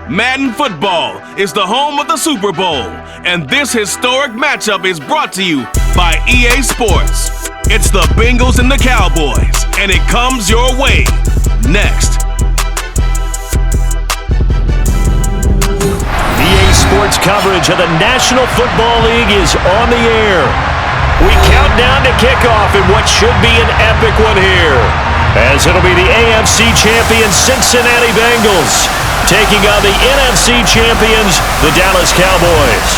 Madden football is the home of the Super Bowl, and this historic matchup is brought to you by EA Sports. It's the Bengals and the Cowboys, and it comes your way next. EA Sports coverage of the National Football League is on the air. We count down to kickoff in what should be an epic one here, as it'll be the AFC champion Cincinnati Bengals taking on the NFC champions, the Dallas Cowboys.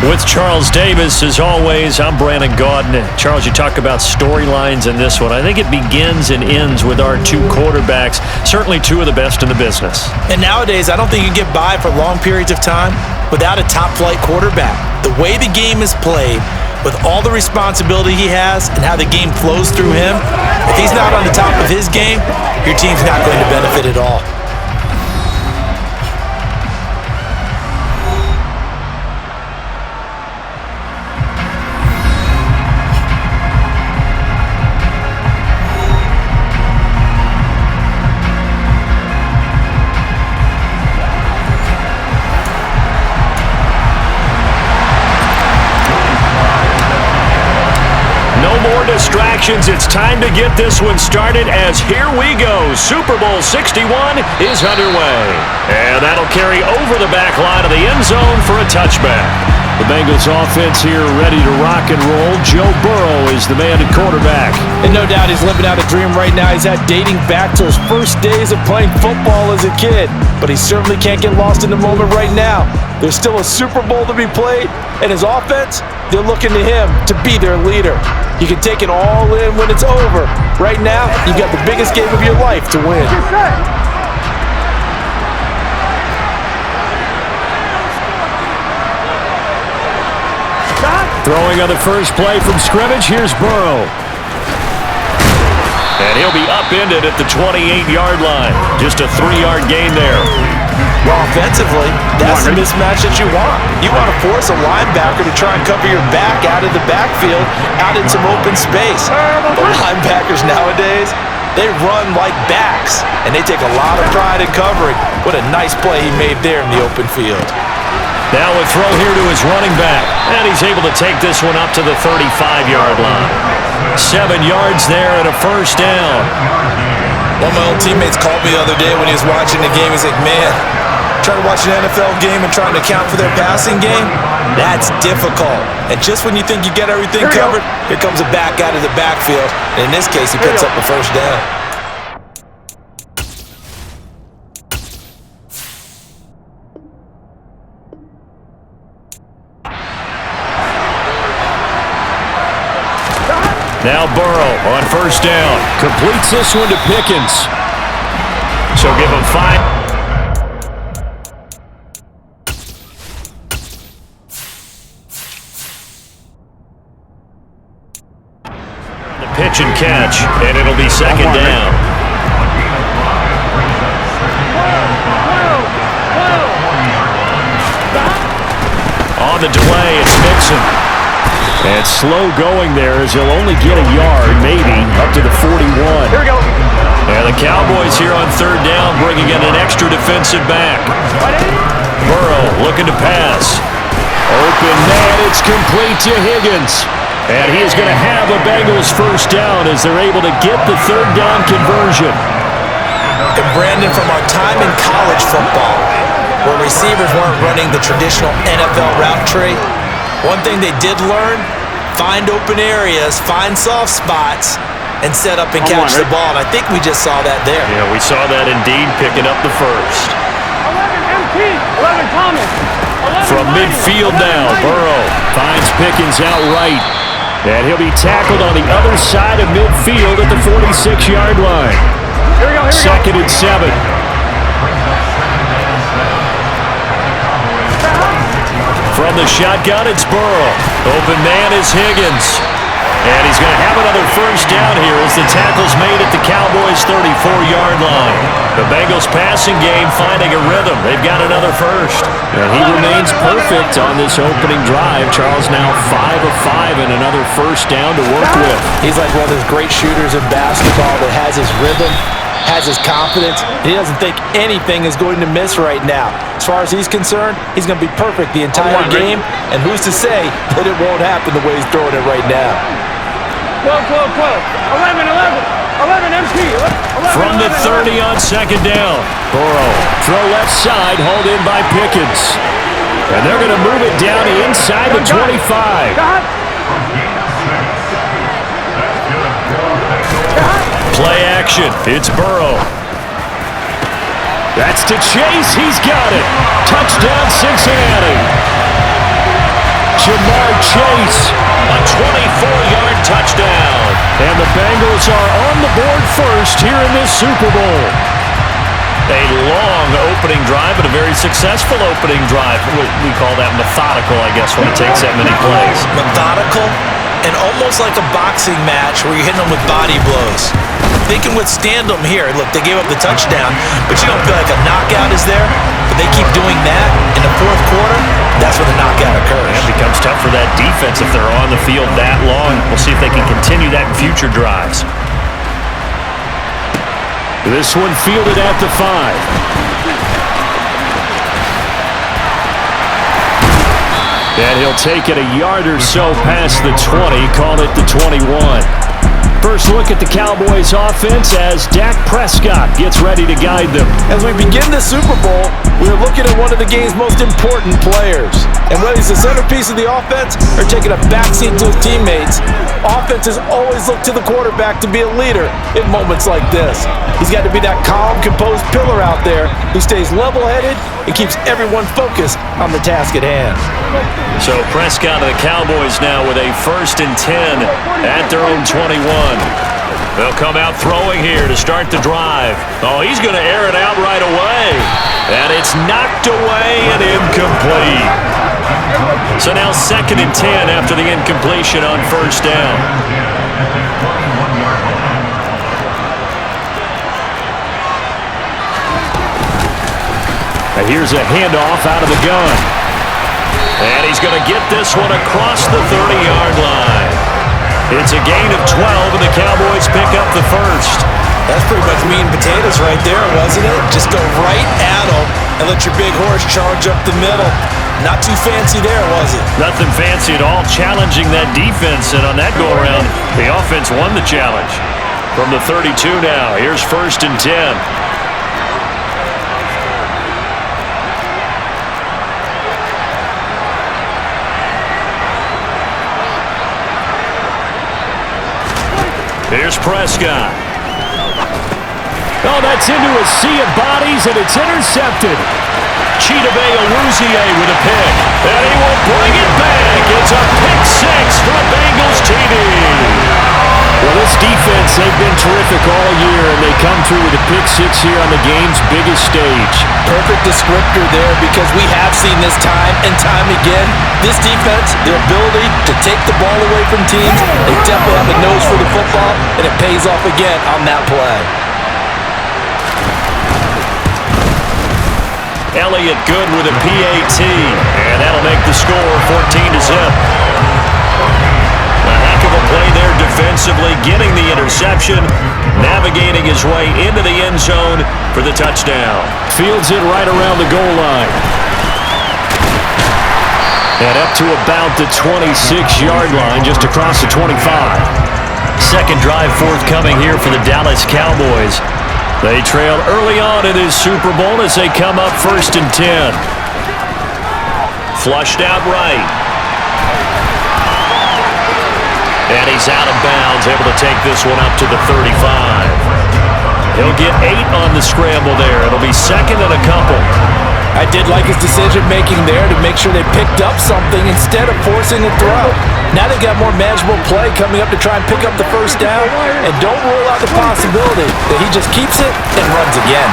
With Charles Davis, as always, I'm Brandon Gaudin. Charles, you talk about storylines in this one. I think it begins and ends with our two quarterbacks, certainly two of the best in the business. And nowadays, I don't think you get by for long periods of time without a top-flight quarterback. The way the game is played, with all the responsibility he has and how the game flows through him, if he's not on the top of his game, your team's not going to benefit at all. Distractions. It's time to get this one started as here we go. Super Bowl 61 is underway. And that'll carry over the back line of the end zone for a touchback. The Bengals offense here ready to rock and roll. Joe Burrow is the man at quarterback. And no doubt he's living out a dream right now. He's had dating back to his first days of playing football as a kid. But he certainly can't get lost in the moment right now. There's still a Super Bowl to be played, and his offense, they're looking to him to be their leader. You can take it all in when it's over. Right now, you've got the biggest game of your life to win. Throwing on the first play from scrimmage, here's Burrow. And he'll be upended at the 28-yard line. Just a 3-yard gain there. Well, offensively, that's the mismatch that you want. You want to force a linebacker to try and cover your back out of the backfield, out in some open space. But linebackers nowadays, they run like backs, and they take a lot of pride in covering. What a nice play he made there in the open field. Now a throw here to his running back, and he's able to take this one up to the 35-yard line. 7 yards there and a first down. One of my old teammates called me the other day when he was watching the game. He's like, man, trying to watch an NFL game and trying to account for their passing game, that's difficult. And just when you think you get everything covered, here comes a back out of the backfield. And in this case, he picks up the first down. Now Burrow on first down. Completes this one to Pickens. So give him 5. The pitch and catch, and it'll be second down. On the delay, it's Mixon. And slow going there as he'll only get a yard, maybe, up to the 41. Here we go. And the Cowboys here on third down bringing in an extra defensive back. Burrow looking to pass. Open man, it's complete to Higgins. And he is going to have a Bengals first down as they're able to get the third down conversion. And Brandon, from our time in college football, where receivers weren't running the traditional NFL route tree, one thing they did learn, find open areas, find soft spots, and set up and catch the ball. And I think we just saw that there. Yeah, we saw that indeed, picking up the first. 11 MT, 11 Thomas. 11 From midfield now, Burrow finds Pickens outright. And he'll be tackled on the other side of midfield at the 46-yard line. Here we go. Second and 7. From the shotgun, it's Burrow. Open man is Higgins. And he's going to have another first down here as the tackle's made at the Cowboys' 34-yard line. The Bengals passing game finding a rhythm. They've got another first. And he remains perfect on this opening drive. Charles now 5 of 5 and another first down to work with. He's like one of those great shooters in basketball that has his rhythm, has his confidence. He doesn't think anything is going to miss right now. As far as he's concerned, he's going to be perfect the entire game, and who's to say that it won't happen the way he's throwing it right now. 12, 11, MT. 11, From the 30 on second down. Burrow, throw left side, hauled in by Pickens. And they're going to move it down inside the 25. Play action. It's Burrow. That's to Chase. He's got it. Touchdown, Cincinnati. Jamar Chase, a 24-yard touchdown. And the Bengals are on the board first here in this Super Bowl. A long opening drive, but a very successful opening drive. We call that methodical, I guess, when it takes that many plays. Methodical and almost like a boxing match where you're hitting them with body blows. They can withstand them here. Look, they gave up the touchdown, but you don't feel like a knockout is there. But they keep doing that in the fourth quarter. That's when the knockout occurs. It becomes tough for that defense if they're on the field that long. We'll see if they can continue that in future drives. This one fielded at the 5. And he'll take it a yard or so past the 20, call it the 21. First look at the Cowboys offense as Dak Prescott gets ready to guide them. As we begin the Super Bowl, we're looking at one of the game's most important players. And whether he's the centerpiece of the offense or taking a backseat to his teammates, offenses always look to the quarterback to be a leader in moments like this. He's got to be that calm, composed pillar out there who stays level-headed and keeps everyone focused on the task at hand. So Prescott of the Cowboys now with a 1st and 10 at their own 21. They'll come out throwing here to start the drive. Oh, he's going to air it out right away. And it's knocked away and incomplete. So now 2nd and 10 after the incompletion on 1st down. And here's a handoff out of the gun. And he's going to get this one across the 30-yard line. It's a gain of 12, and the Cowboys pick up the first. That's pretty much meat and potatoes right there, wasn't it? Just go right at them and let your big horse charge up the middle. Not too fancy there, was it? Nothing fancy at all, challenging that defense, and on that go-around, the offense won the challenge. From the 32 now, here's 1st and 10. Here's Prescott. Oh, that's into a sea of bodies, and it's intercepted. Chidobe Awuzie with a pick. And he will bring it back. It's a pick 6 for the Bengals TD. Well, this defense, they've been terrific all year, and they come through with a pick 6 here on the game's biggest stage. Perfect descriptor there because we have seen this time and time again. This defense, their ability to take the ball away from teams, they definitely have a nose for the football, and it pays off again on that play. Elliott good with a PAT, and that'll make the score 14-0. A heck of a play there defensively, getting the interception, navigating his way into the end zone for the touchdown. Fields it right around the goal line. And up to about the 26-yard line, just across the 25. Second drive forthcoming here for the Dallas Cowboys. They trail early on in this Super Bowl as they come up 1st and 10. Flushed out right. And he's out of bounds, able to take this one up to the 35. He'll get 8 on the scramble there. It'll be 2nd and a couple. I did like his decision-making there to make sure they picked up something instead of forcing a throw. Now they've got more manageable play coming up to try and pick up the first down, and don't rule out the possibility that he just keeps it and runs again.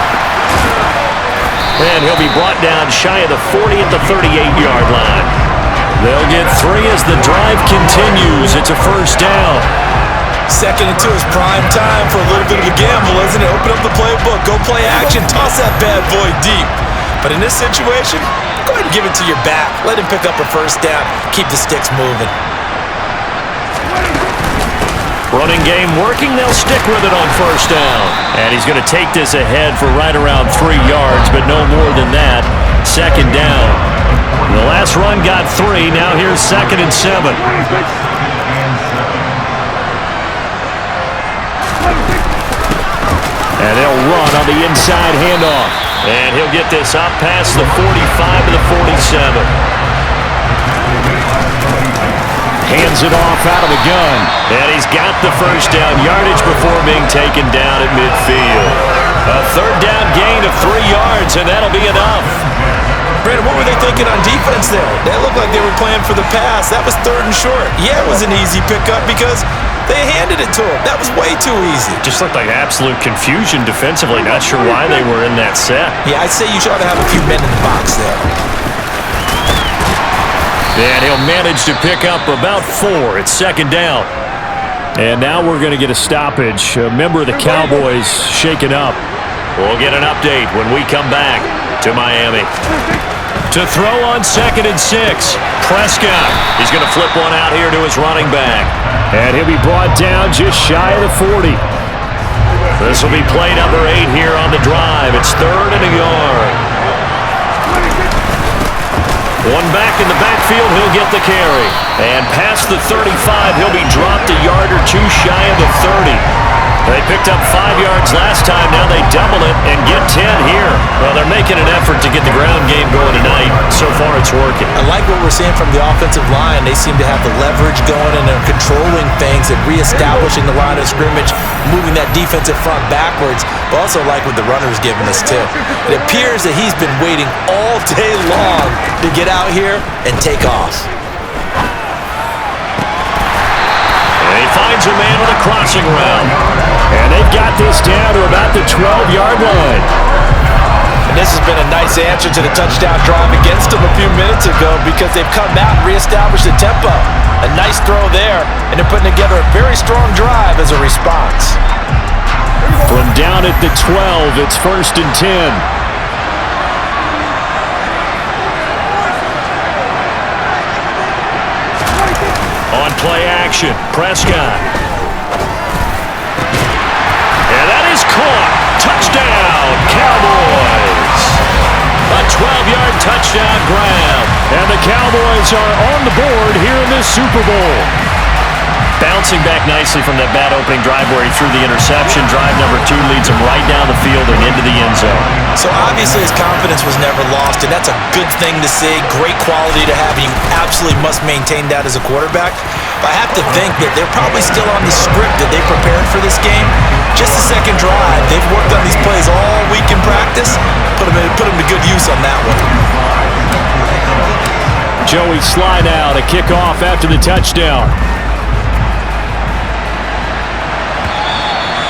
And he'll be brought down shy of the 40 at the 38-yard line. They'll get 3 as the drive continues. It's a first down. 2nd and 2 is prime time for a little bit of a gamble, isn't it? Open up the playbook, go play action, toss that bad boy deep. But in this situation, go ahead and give it to your back. Let him pick up a first down. Keep the sticks moving. Running game working. They'll stick with it on first down. And he's going to take this ahead for right around 3 yards, but no more than that. 2nd down. The last run got 3. Now here's 2nd and 7. And they'll run on the inside handoff. And he'll get this up past the 45 to the 47. Hands it off out of the gun. And he's got the first down yardage before being taken down at midfield. A 3rd down gain of 3 yards, and that'll be enough. Brandon, what were they thinking on defense there? They looked like they were playing for the pass. That was 3rd and short. Yeah, it was an easy pickup because they handed it to him. That was way too easy. Just looked like absolute confusion defensively. Not sure why they were in that set. Yeah, I'd say you should have a few men in the box there. And he'll manage to pick up about 4. It's 2nd down. And now we're going to get a stoppage. A member of the Cowboys shaken up. We'll get an update when we come back to Miami. To throw on 2nd and 6. Prescott. He's going to flip one out here to his running back. And he'll be brought down just shy of the 40. This will be play number 8 here on the drive. It's 3rd and a yard. One back in the backfield, he'll get the carry. And past the 35, he'll be dropped a yard or 2 shy of the 30. They picked up 5 yards last time. Now they double it and get 10 here. Well, they're making an effort to get the ground game going tonight. So far, it's working. I like what we're seeing from the offensive line. They seem to have the leverage going, and they're controlling things and reestablishing the line of scrimmage, moving that defensive front backwards. But also like what the runner's giving us, too. It appears that he's been waiting all day long to get out here and take off. And he finds a man on a crossing route. And they've got this down to about the 12-yard line. And this has been a nice answer to the touchdown drive against them a few minutes ago because they've come out and reestablished the tempo. A nice throw there, and they're putting together a very strong drive as a response. From down at the 12, it's 1st and 10. On play action, Prescott. And that is caught. Touchdown, Cowboys. A 12-yard touchdown grab. And the Cowboys are on the board here in this Super Bowl. Bouncing back nicely from that bad opening drive where he threw the interception. Drive number 2 leads him right down the field and into the end zone. So obviously his confidence was never lost, and that's a good thing to see. Great quality to have. You absolutely must maintain that as a quarterback. But I have to think that they're probably still on the script that they prepared for this game. Just the 2nd drive. They've worked on these plays all week in practice. Put them to good use on that one. Joey slide out, a kickoff after the touchdown.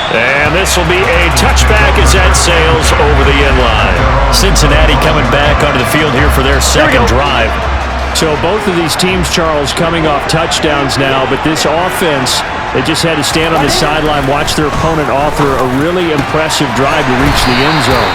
And this will be a touchback as that sails over the end line. Cincinnati coming back onto the field here for their 2nd drive. So both of these teams, Charles, coming off touchdowns now, but this offense, they just had to stand on the sideline, watch their opponent offer a really impressive drive to reach the end zone.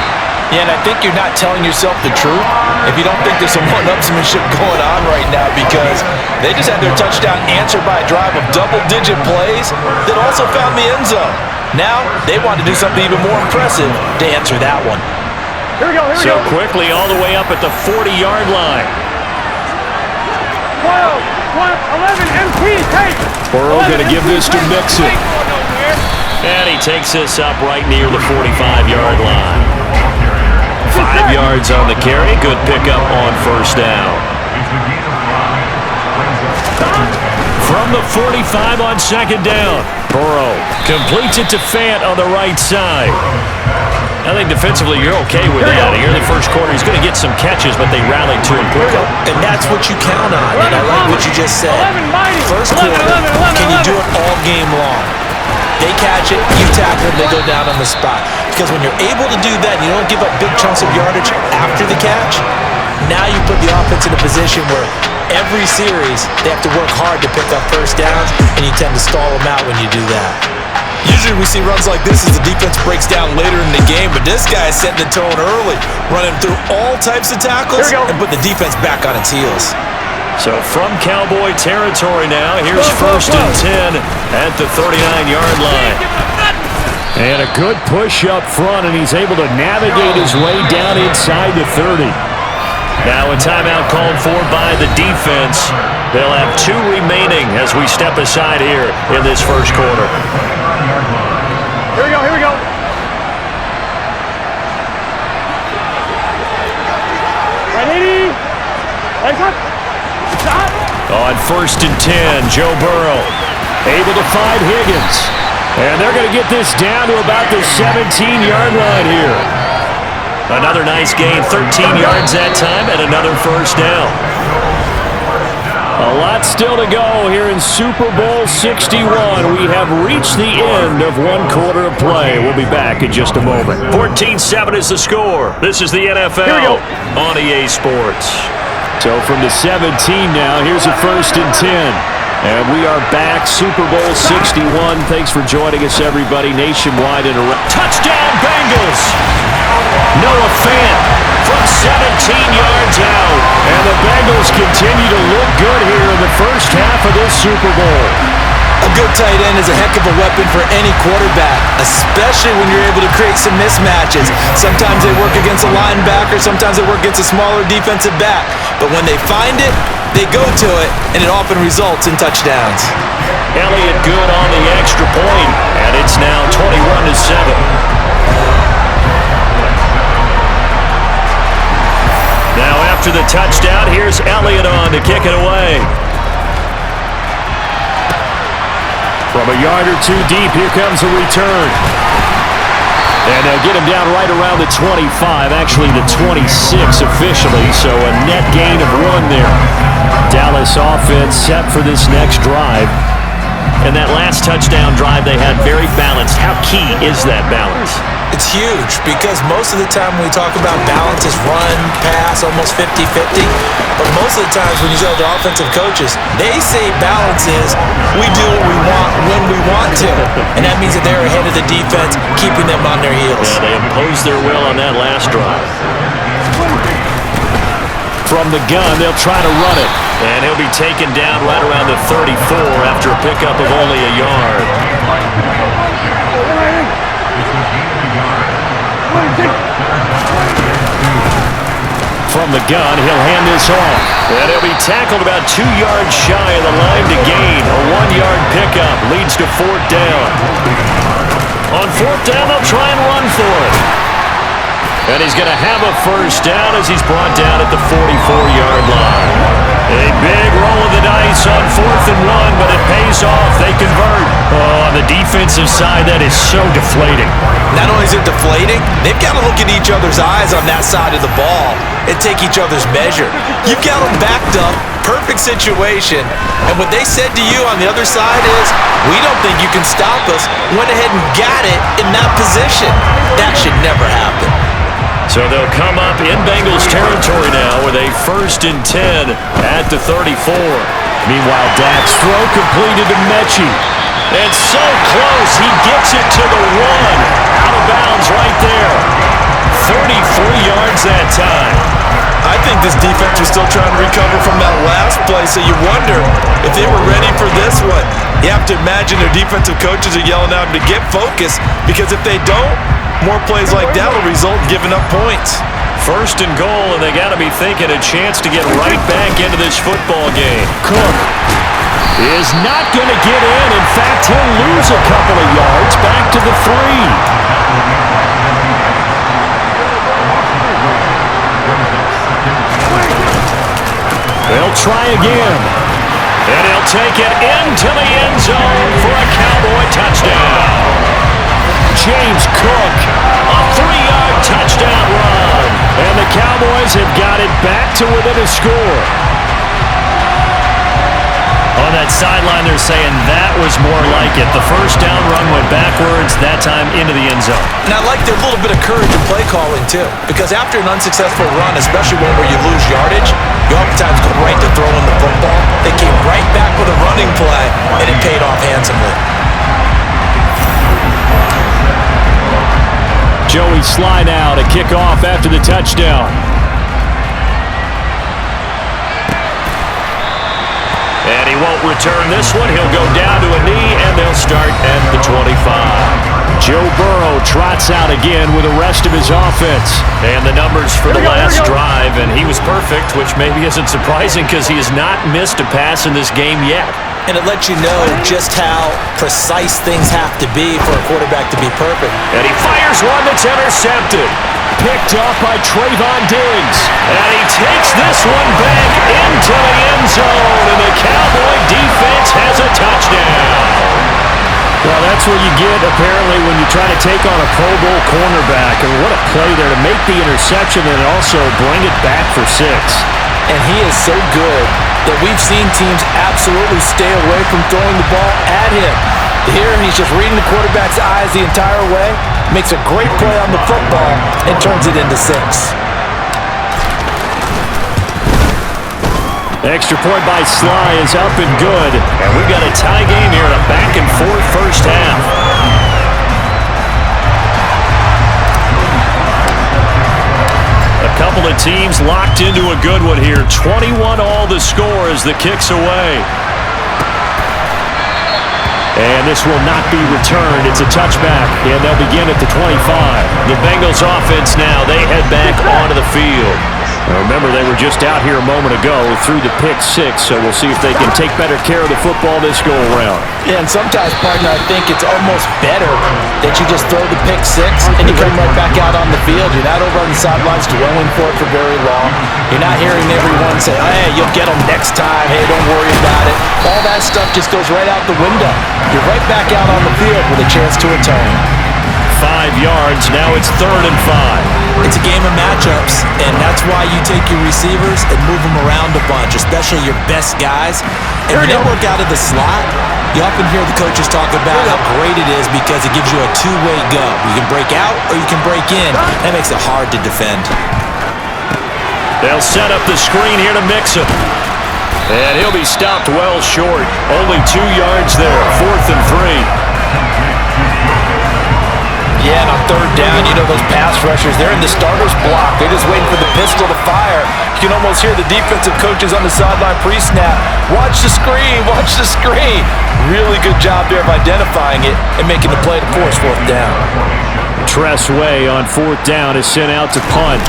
Yeah, and I think you're not telling yourself the truth if you don't think there's some one-upsmanship going on right now, because they just had their touchdown answered by a drive of double-digit plays that also found the end zone. Now, they want to do something even more impressive to answer that one. Here we go, here we So go. quickly all the way up at the 40-yard line. 12, 11, MT, take. Burrow going to give this to Mixon. And he takes this up right near the 45-yard line. 5 yards on the carry. Good pickup on first down. From the 45 on 2nd down. Burrow completes it to Fant on the right side. I think defensively you're okay with that. Here in the first quarter, he's going to get some catches, but they rallied to him quickly. And that's what you count on, and I like what you just said. First quarter, can you do it all game long? They catch it, you tackle them, they go down on the spot. Because when you're able to do that, you don't give up big chunks of yardage after the catch, now you put the offense in a position where Every series, they have to work hard to pick up first downs, and you tend to stall them out when you do that. Usually we see runs like this as the defense breaks down later in the game, but this guy is setting the tone early, running through all types of tackles and put the defense back on its heels. So from Cowboy territory now, here's first and 10 at the 39-yard line. And a good push up front, and he's able to navigate his way down inside the 30. Now a timeout called for by the defense. They'll have 2 remaining as we step aside here in this first quarter. Here we go, here we go. Ready? Legs up. Stop. On first and 10, Joe Burrow able to find Higgins. And they're going to get this down to about the 17-yard line here. Another nice gain, 13 yards that time, and another first down. A lot still to go here in Super Bowl 61. We have reached the end of one quarter of play. We'll be back in just a moment. 14-7 is the score. This is the NFL on EA Sports. So from the 17 now, here's a first and 10. And we are back, Super Bowl 61. Thanks for joining us, everybody, nationwide and around. Touchdown, Bengals! Noah Fant from 17 yards out. And the Bengals continue to look good here in the first half of this Super Bowl. A good tight end is a heck of a weapon for any quarterback, especially when you're able to create some mismatches. Sometimes they work against a linebacker, sometimes they work against a smaller defensive back. But when they find it, they go to it, and it often results in touchdowns. Elliott good on the extra point, and it's now 21-7. Now after the touchdown, here's Elliott on to kick it away. From a yard or two deep, here comes a return. And they'll get him down right around the 25, actually the 26 officially, so a net gain of 1 there. Dallas offense set for this next drive. And that last touchdown drive they had very balanced. How key is that balance? It's huge because most of the time when we talk about balance is run, pass, almost 50-50. But most of the times when you talk to offensive coaches, they say balance is we do what we want when we want to. And that means that they're ahead of the defense, keeping them on their heels. Yeah, they imposed their will on that last drive. From the gun, they'll try to run it. And he'll be taken down right around the 34 after a pickup of only a yard. From the gun, he'll hand this off. And he'll be tackled about 2 yards shy of the line to gain. A 1-yard pickup leads to 4th down. On 4th down, they'll try and run for it. And he's going to have a first down as he's brought down at the 44-yard line. A big roll of the dice on 4th and 1, but it pays off. They convert. Oh, on the defensive side, that is so deflating. Not only is it deflating, they've got to look at each other's eyes on that side of the ball and take each other's measure. You've got them backed up, perfect situation, and what they said to you on the other side is, we don't think you can stop us. Went ahead and got it in that position. That should never happen. So they'll come up in Bengals territory now with a 1st and 10 at the 34. Meanwhile, Dak's throw completed to Mechie. And so close, he gets it to the 1. Out of bounds right there. 33 yards that time. I think this defense was still trying to recover from that last play, so you wonder if they were ready for this one. You have to imagine their defensive coaches are yelling at them to get focused, because if they don't, more plays like that will result in giving up points. 1st and goal, and they got to be thinking a chance to get right back into this football game. Cook is not going to get in. In fact, he'll lose a couple of yards back to the 3. They'll try again. And he'll take it into the end zone for a Cowboy touchdown. James Cook, a 3-yard touchdown run. And the Cowboys have got it back to within a score. On that sideline, they're saying that was more like it. The first down run went backwards, that time into the end zone. And I like their little bit of courage in play calling, too. Because after an unsuccessful run, especially one where you lose yardage, you oftentimes go right to throwing the football. They came right back with a running play, and it paid off handsomely. Joey Sly now to kick off after the touchdown. And he won't return this one. He'll go down to a knee, and they'll start at the 25. Joe Burrow trots out again with the rest of his offense. And the numbers for the last drive, and he was perfect, which maybe isn't surprising because he has not missed a pass in this game yet. And it lets you know just how precise things have to be for a quarterback to be perfect. And he fires one that's intercepted. Picked off by Trayvon Diggs. And he takes this one back into the end zone. And the Cowboy defense has a touchdown. Well, that's what you get, apparently, when you try to take on a Pro Bowl cornerback. And what a play there to make the interception and also bring it back for 6. And he is so good that we've seen teams absolutely stay away from throwing the ball at him. Here, he's just reading the quarterback's eyes the entire way, makes a great play on the football, and turns it into 6. Extra point by Sly is up and good. And we've got a tie game here in a back-and-forth first half. A couple of teams locked into a good one here. 21 all the score as the kick's away. And this will not be returned. It's a touchback, and they'll begin at the 25. The Bengals offense now, they head back onto the field. Now remember, they were just out here a moment ago through the pick 6, so we'll see if they can take better care of the football this go-around. Yeah, and sometimes, partner, I think it's almost better that you just throw the pick 6 and you come right back out on the field. You're not over on the sidelines dwelling for it for very long. You're not hearing everyone say, oh, hey, you'll get them next time. Hey, don't worry about it. All that stuff just goes right out the window. You're right back out on the field with a chance to return. 5 yards, now it's 3rd and 5. It's a game of matchups, and that's why you take your receivers and move them around a bunch, especially your best guys. And when they work out of the slot, you often hear the coaches talk about how great it is because it gives you a two-way go. You can break out or you can break in. That makes it hard to defend. They'll set up the screen here to Mixon. And he'll be stopped well short. Only 2 yards there, 4th and 3. Yeah, and on 3rd down, you know those pass rushers, they're in the starter's block. They're just waiting for the pistol to fire. You can almost hear the defensive coaches on the sideline pre-snap. Watch the screen, watch the screen. Really good job there of identifying it and making the play to force 4th down. Tress Way on 4th down is sent out to punt.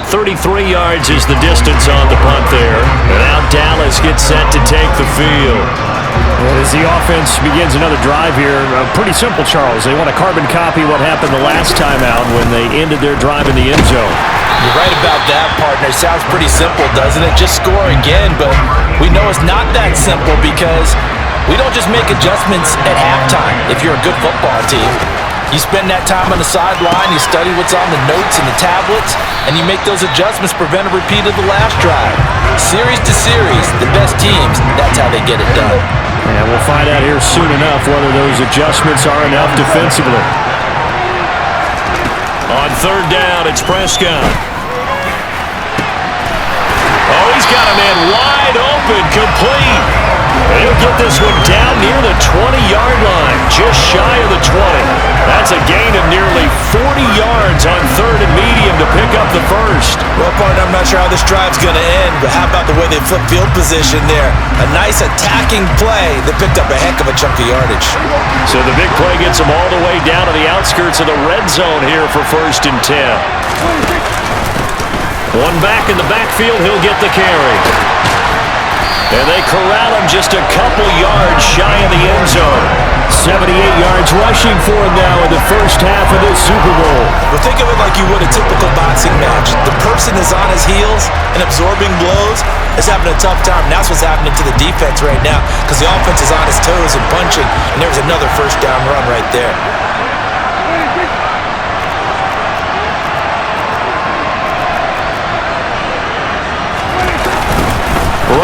33 yards is the distance on the punt there. And now Dallas gets set to take the field. As the offense begins another drive here, pretty simple, Charles. They want to carbon copy what happened the last time out when they ended their drive in the end zone. You're right about that, partner. Sounds pretty simple, doesn't it? Just score again, but we know it's not that simple because we don't just make adjustments at halftime if you're a good football team. You spend that time on the sideline, you study what's on the notes and the tablets, and you make those adjustments, prevent a repeat of the last drive. Series to series, the best teams, that's how they get it done. And we'll find out here soon enough whether those adjustments are enough defensively. On 3rd down, it's Prescott. Oh, he's got a man wide open, complete. And he'll get this one down near the 20-yard line, just shy of the 20. That's a gain of nearly 40 yards on 3rd and medium to pick up the first. Well, partner, I'm not sure how this drive's going to end, but how about the way they flip field position there? A nice attacking play that picked up a heck of a chunk of yardage. So the big play gets them all the way down to the outskirts of the red zone here for 1st and 10. One back in the backfield, he'll get the carry. And they corral him just a couple yards shy of the end zone. 78 yards rushing for him now in the first half of this Super Bowl. But think of it like you would a typical boxing match. The person is on his heels and absorbing blows is having a tough time. And that's what's happening to the defense right now because the offense is on his toes and punching. And there's another 1st down run right there.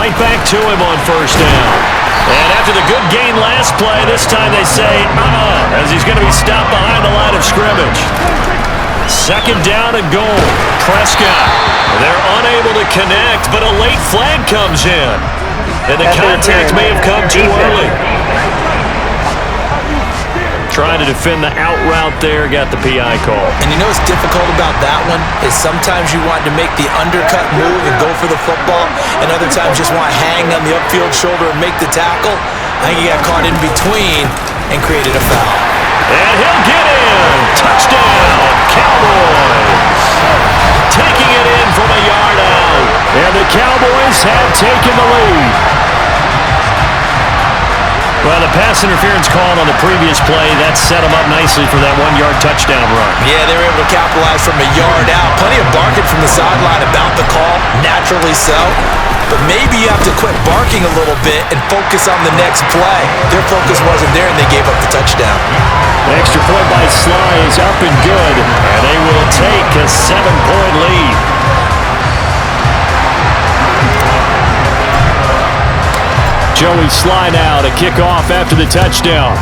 right back to him on first down. And after the good gain last play, this time they say, as he's going to be stopped behind the line of scrimmage. Second down and goal. Prescott. They're unable to connect, but a late flag comes in. And the contact may have come too early. Trying to defend the out route there, got the PI call. And you know what's difficult about that one is sometimes you want to make the undercut move and go for the football, and other times just want to hang on the upfield shoulder and make the tackle. I think he got caught in between and created a foul. And he'll get in. Touchdown, Cowboys. Taking it in from a yard out. And the Cowboys have taken the lead. Well, the pass interference called on the previous play, that set them up nicely for that 1-yard touchdown run. Yeah, they were able to capitalize from a yard out. Plenty of barking from the sideline about the call, naturally so. But maybe you have to quit barking a little bit and focus on the next play. Their focus wasn't there, and they gave up the touchdown. The extra point by Sly is up and good, and they will take a 7-point lead. Joey Sly now to kick off after the touchdown.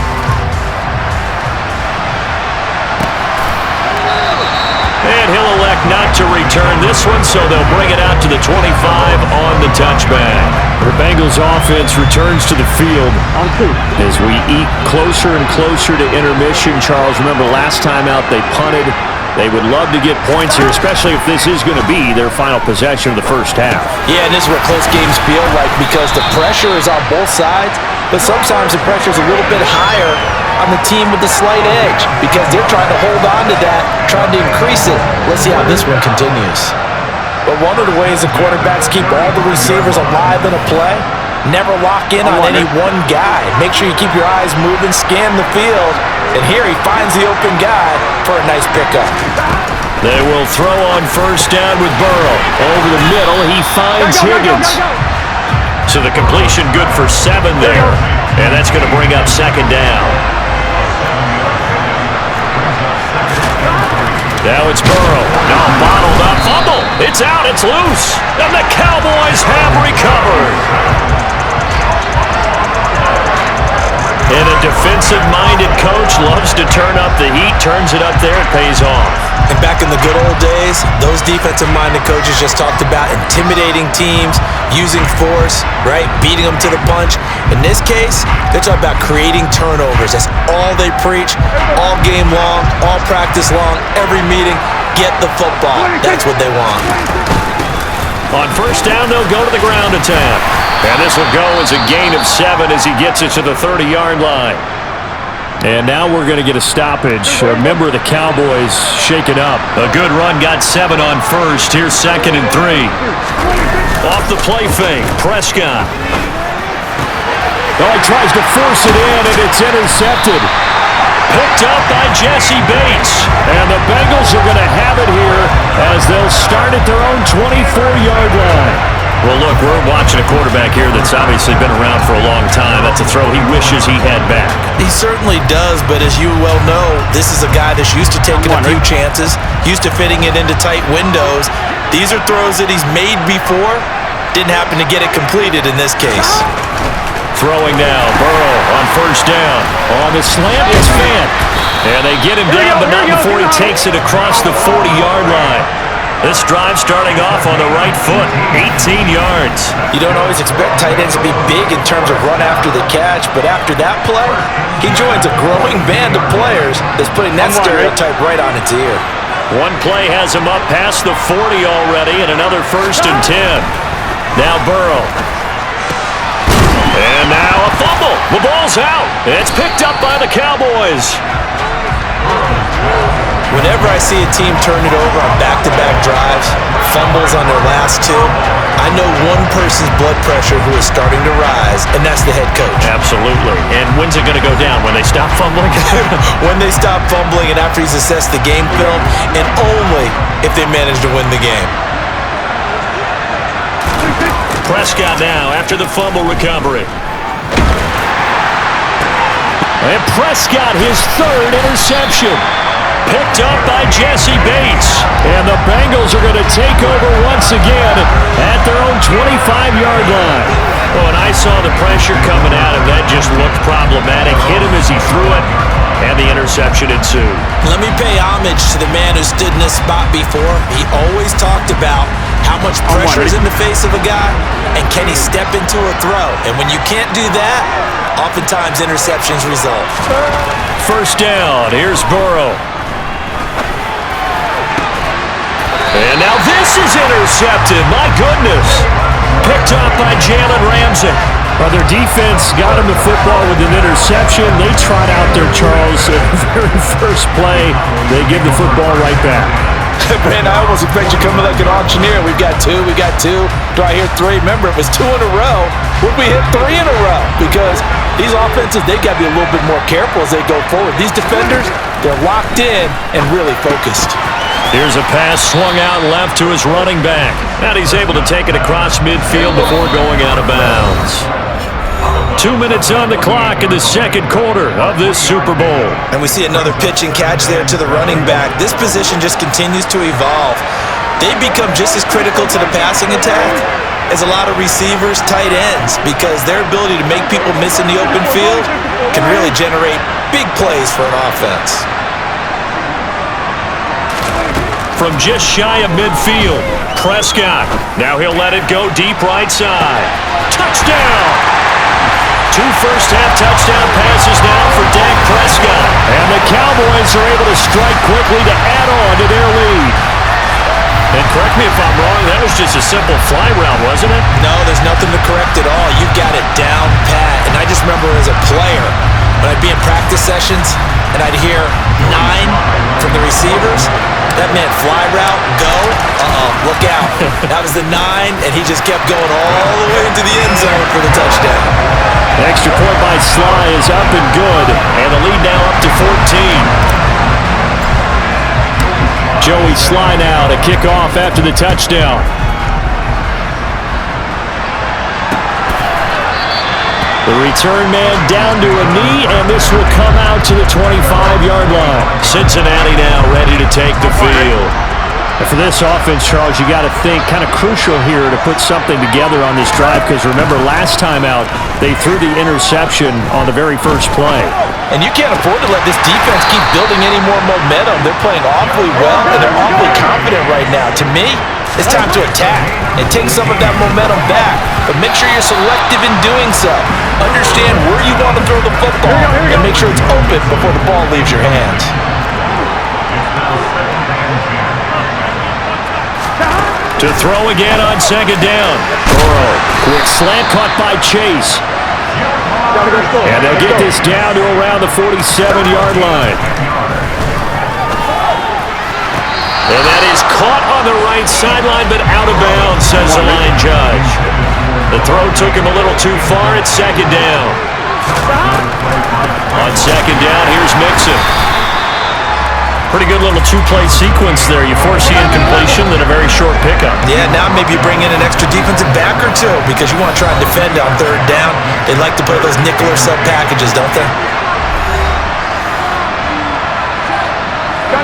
And he'll elect not to return this one, so they'll bring it out to the 25 on the touchback. The Bengals offense returns to the field as we eke closer and closer to intermission. Charles, remember last time out they punted. They would love to get points here, especially if this is going to be their final possession of the first half. Yeah, and this is what close games feel like because the pressure is on both sides, but sometimes the pressure is a little bit higher on the team with the slight edge because they're trying to hold on to that, trying to increase it. Let's see how this one continues. But one of the ways the quarterbacks keep all the receivers alive in a play, never lock in on any one guy. Make sure you keep your eyes moving, scan the field, and here he finds the open guy for a nice pickup. They will throw on first down with Burrow. Over the middle, he finds Higgins. So the completion good for 7 there, and that's going to bring up second down. Now it's Burrow. No, bottled up. Fumble. It's out. It's loose. And the Cowboys have recovered. And a defensive-minded coach loves to turn up the heat, turns it up there, it pays off. And back in the good old days, those defensive-minded coaches just talked about intimidating teams, using force, right, beating them to the punch. In this case, they're talking about creating turnovers. That's all they preach, all game long, all practice long, every meeting. Get the football. That's what they want. On first down, they'll go to the ground attack. And this will go as a gain of 7 as he gets it to the 30-yard line. And now we're going to get a stoppage. A member of the Cowboys shaken up. A good run, got 7 on first. Here's 2nd and 3. Off the play fake, Prescott. Oh, he tries to force it in, and it's intercepted. Picked up by Jesse Bates. And the Bengals are going to have it here as they'll start at their own 24-yard line. Well, look, we're watching a quarterback here that's obviously been around for a long time. That's a throw he wishes he had back. He certainly does, but as you well know, this is a guy that's used to taking a few chances, used to fitting it into tight windows. These are throws that he's made before. Didn't happen to get it completed in this case. Throwing now, Burrow on first down. On the slant, it's Fant. And they get him down, but not before he takes it across the 40-yard line. This drive starting off on the right foot, 18 yards. You don't always expect tight ends to be big in terms of run after the catch, but after that play, he joins a growing band of players that's putting that stereotype right on its ear. One play has him up past the 40 already, and another 1st and 10. Now Burrow. And now a fumble. The ball's out. It's picked up by the Cowboys. Whenever I see a team turn it over on back-to-back drives, fumbles on their last 2, I know one person's blood pressure who is starting to rise, and that's the head coach. Absolutely. And when's it going to go down? When they stop fumbling? When they stop fumbling and after he's assessed the game film, and only if they manage to win the game. Prescott now after the fumble recovery. And Prescott, his 3rd interception. Picked up by Jesse Bates. And the Bengals are going to take over once again at their own 25-yard line. guy saw the pressure coming at him. That just looked problematic. Hit him as he threw it, and the interception ensued. Let me pay homage to the man who stood in this spot before. He always talked about how much pressure is in the face of a guy, and can he step into a throw? And when you can't do that, oftentimes interceptions result. First down, here's Burrow. And now this is intercepted. My goodness. Picked up by Jalen Ramsey. Well, their defense got him the football with an interception. They trot out there, Charles. The very first play, they give the football right back. Brand, I almost expect you coming like an auctioneer. We've got two. Do I hear three? Remember, it was 2 in a row. Would we hit 3 in a row? Because these offenses, they got to be a little bit more careful as they go forward. These defenders, they're locked in and really focused. Here's a pass swung out left to his running back. And he's able to take it across midfield before going out of bounds. 2 minutes on the clock in the second quarter of this Super Bowl. And we see another pitch and catch there to the running back. This position just continues to evolve. They become just as critical to the passing attack as a lot of receivers, tight ends, because their ability to make people miss in the open field can really generate big plays for an offense. From just shy of midfield, Prescott. Now he'll let it go deep right side. Touchdown! 2 first-half touchdown passes now for Dak Prescott. And the Cowboys are able to strike quickly to add on to their lead. And correct me if I'm wrong, that was just a simple fly route, wasn't it? No, there's nothing to correct at all. You got it down pat. And I just remember as a player, when I'd be in practice sessions and I'd hear 9 from the receivers, that meant fly route, go, look out. That was the 9, and he just kept going all the way into the end zone for the touchdown. The extra point by Sly is up and good, and the lead now up to 14. Joey Sly now to kick off after the touchdown. The return man down to a knee, and this will come out to the 25-yard line. Cincinnati now ready to take the field. And for this offense, Charles, you got to think kind of crucial here to put something together on this drive, because remember last time out, they threw the interception on the very first play. And you can't afford to let this defense keep building any more momentum. They're playing awfully well, and they're awfully confident right now. To me, it's time to attack and take some of that momentum back. But make sure you're selective in doing so. Understand where you want to throw the football and make sure it's open before the ball leaves your hands. To throw again on second down. Burrow. Quick slant caught by Chase. And they'll get this down to around the 47-yard line. And that is caught on the right sideline, but out of bounds, says the line judge. The throw took him a little too far. It's second down. On second down, here's Mixon. Pretty good little 2-play sequence there. You force the incompletion, then a very short pickup. Yeah, now maybe you bring in an extra defensive back or two because you want to try and defend on third down. They like to play those nickel or sub packages, don't they?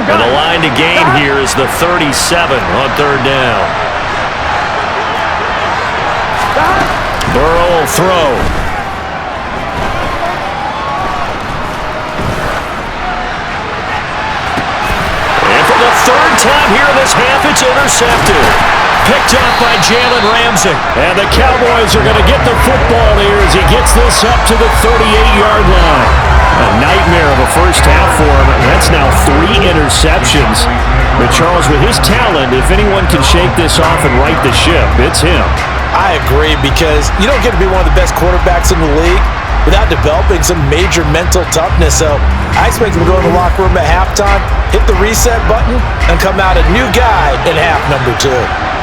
And the line to gain here is the 37 on third down. Burrow will throw. And for the third time here in this half, it's intercepted. Picked up by Jalen Ramsey. And the Cowboys are going to get the football here as he gets this up to the 38-yard line. A nightmare of a first half for him. That's now 3 interceptions. But Charles, with his talent, if anyone can shake this off and right the ship, it's him. I agree, because you don't get to be one of the best quarterbacks in the league without developing some major mental toughness. So I expect him to go in the locker room at halftime, hit the reset button, and come out a new guy in half number 2.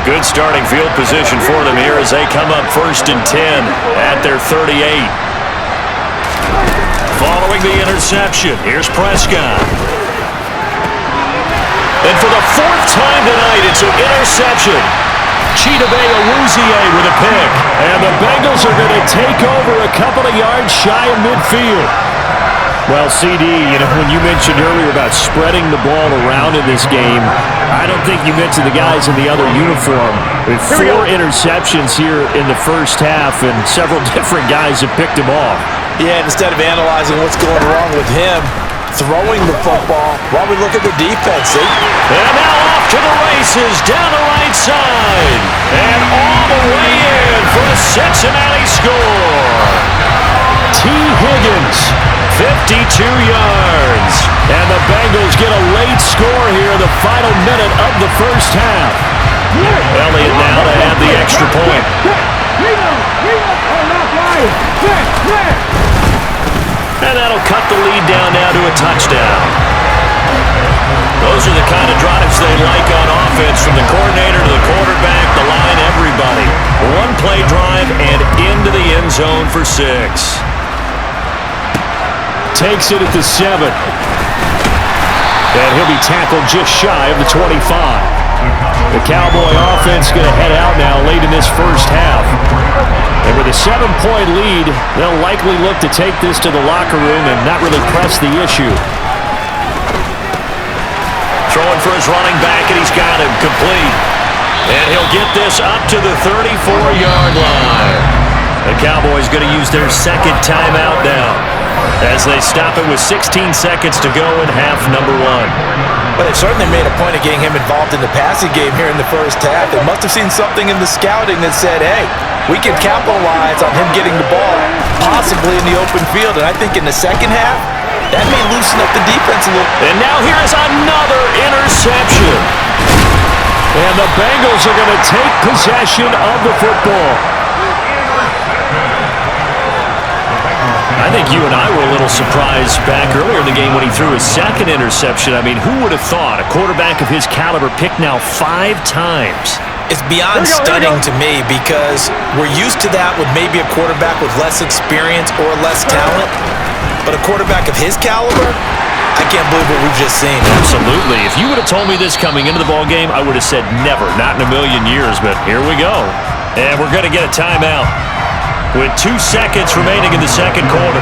Good starting field position for them here as they come up 1st and 10 at their 38. Following the interception, here's Prescott. And for the 4th time tonight, it's an interception. Chidobe Awuzie with a pick. And the Bengals are going to take over a couple of yards shy of midfield. Well, CD, when you mentioned earlier about spreading the ball around in this game, I don't think you mentioned the guys in the other uniform. With 4 interceptions here in the first half, and several different guys have picked him off. Yeah, instead of analyzing what's going wrong with him, throwing the football, while we look at the defense. And now off to the races, down the right side. And all the way in for a Cincinnati score. T. Higgins, 52 yards. And the Bengals get a late score here in the final minute of the first half. Elliott now to add the extra point. And that'll cut the lead down now to a touchdown. Those are the kind of drives they like on offense, from the coordinator to the quarterback, the line, everybody. One play drive and into the end zone for 6. Takes it at the 7. And he'll be tackled just shy of the 25. The Cowboy offense going to head out now late in this first half. And with a 7-point lead, they'll likely look to take this to the locker room and not really press the issue. Throwing for his running back, and he's got him complete. And he'll get this up to the 34-yard line. The Cowboys going to use their second timeout now, as they stop it with 16 seconds to go in half number 1. But they certainly made a point of getting him involved in the passing game here in the first half. They must have seen something in the scouting that said, hey, we can capitalize on him getting the ball, possibly in the open field. And I think in the second half, that may loosen up the defense a little. And now here is another interception. And the Bengals are going to take possession of the football. I think you and I were a little surprised back earlier in the game when he threw his second interception. I mean, who would have thought a quarterback of his caliber picked now 5 times? It's beyond stunning to me, because we're used to that with maybe a quarterback with less experience or less talent. But a quarterback of his caliber, I can't believe what we've just seen. Absolutely. If you would have told me this coming into the ballgame, I would have said never, not in a million years. But here we go. And we're going to get a timeout with 2 seconds remaining in the second quarter.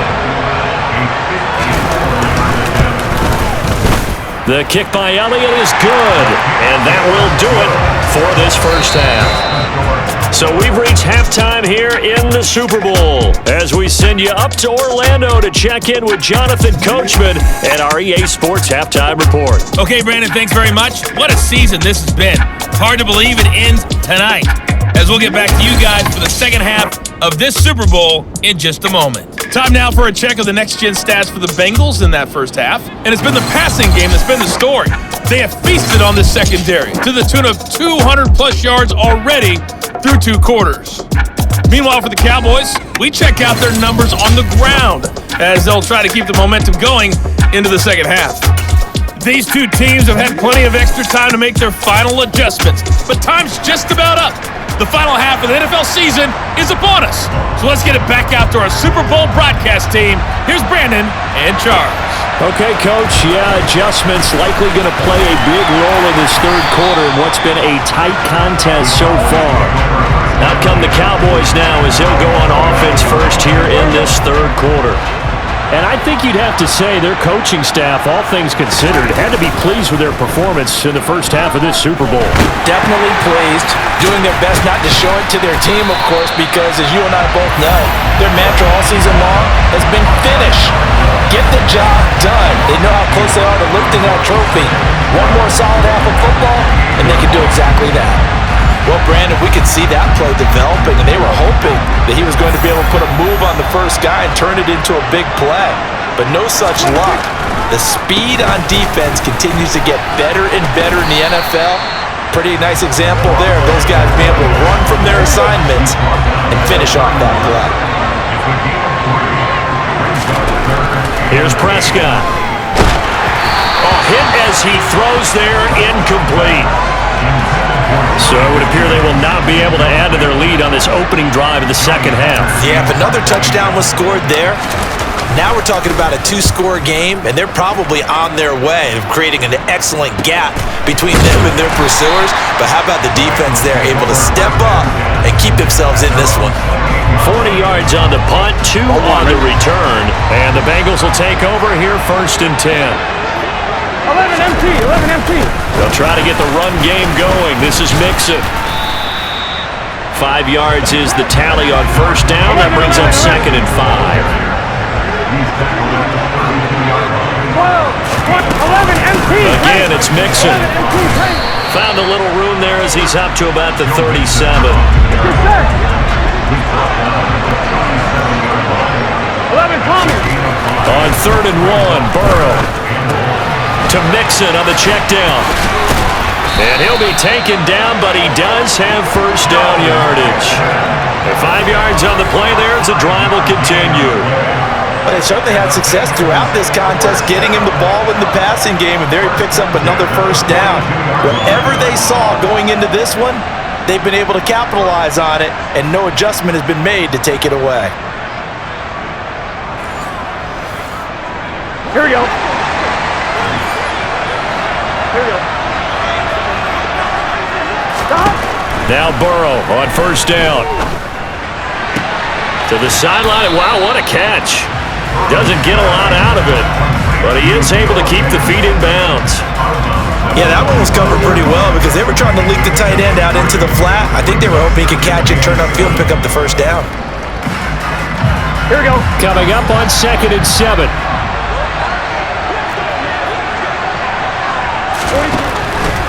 The kick by Elliott is good, and that will do it for this first half. So we've reached halftime here in the Super Bowl, as we send you up to Orlando to check in with Jonathan Coachman and our EA Sports Halftime Report. Okay, Brandon, thanks very much. What a season this has been. It's hard to believe it ends tonight, as we'll get back to you guys for the second half of this Super Bowl in just a moment. Time now for a check of the next-gen stats for the Bengals in that first half. And it's been the passing game that's been the story. They have feasted on the secondary to the tune of 200-plus yards already through 2 quarters. Meanwhile, for the Cowboys, we check out their numbers on the ground, as they'll try to keep the momentum going into the second half. These two teams have had plenty of extra time to make their final adjustments, but time's just about up. The final half of the NFL season is upon us. So let's get it back out to our Super Bowl broadcast team. Here's Brandon and Charles. Okay, Coach. Yeah, adjustments likely going to play a big role in this third quarter in what's been a tight contest so far. Out come the Cowboys now, as they'll go on offense first here in this third quarter. And I think you'd have to say their coaching staff, all things considered, had to be pleased with their performance in the first half of this Super Bowl. Definitely pleased, doing their best not to show it to their team, of course, because as you and I both know, their mantra all season long has been finish. Get the job done. They know how close they are to lifting that trophy. One more solid half of football, and they can do exactly that. Well, Brandon, we could see that play developing, and they were hoping that he was going to be able to put a move on the first guy and turn it into a big play. But no such luck. The speed on defense continues to get better and better in the NFL. Pretty nice example there of those guys being able to run from their assignments and finish off that play. Here's Prescott. Hit as he throws there, incomplete. So it would appear they will not be able to add to their lead on this opening drive of the second half. Yeah, if another touchdown was scored there, now we're talking about a 2-score game, and they're probably on their way of creating an excellent gap between them and their pursuers. But how about the defense there, able to step up and keep themselves in this one? 40 yards on the punt, 2 on the return, and the Bengals will take over here first and 10. 11 empty. They'll try to get the run game going. This is Mixon. 5 yards is the tally on first down. That brings up 2nd and 5. 11, MT. Again, it's Mixon. Found a little room there as he's up to about the 37. 11, Thomas. On 3rd and 1, Burrow to Mixon on the check down. And he'll be taken down, but he does have first down yardage. And 5 yards on the play there as the drive will continue. But they certainly had success throughout this contest getting him the ball in the passing game, and there he picks up another first down. Whatever they saw going into this one, they've been able to capitalize on it, and no adjustment has been made to take it away. Here we go. Here we go. Stop. Now Burrow on first down. To the sideline. Wow, what a catch. Doesn't get a lot out of it, but he is able to keep the feet in bounds. Yeah, that one was covered pretty well because they were trying to leak the tight end out into the flat. I think they were hoping he could catch it, turn upfield, and pick up the first down. Here we go. Coming up on 2nd and 7.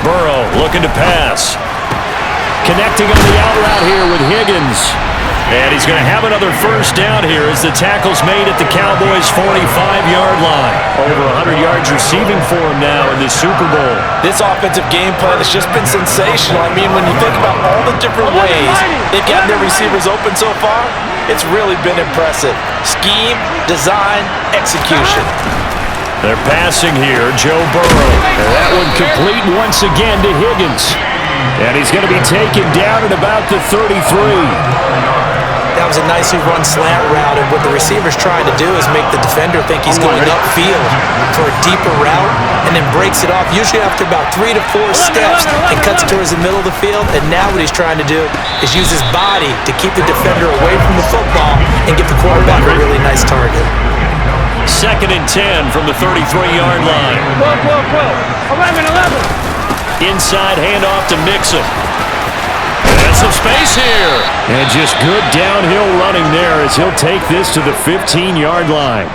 Burrow looking to pass. Connecting on the out route here with Higgins. And he's going to have another first down here as the tackle's made at the Cowboys' 45-yard line. Over 100 yards receiving for him now in this Super Bowl. This offensive game plan has just been sensational. I mean, when you think about all the different ways they've gotten their receivers open so far, it's really been impressive. Scheme, design, execution. They're passing here, Joe Burrow. And that one complete once again to Higgins. And he's going to be taken down at about the 33. That was a nicely run slant route, and what the receiver's trying to do is make the defender think he's going upfield for a deeper route, and then breaks it off, usually after about 3 to 4 steps, and cuts towards the middle of the field. And now what he's trying to do is use his body to keep the defender away from the football and give the quarterback a really nice target. 2nd and 10 from the 33-yard line. 11, 11. Inside handoff to Mixon. And some space here. And just good downhill running there as he'll take this to the 15-yard line.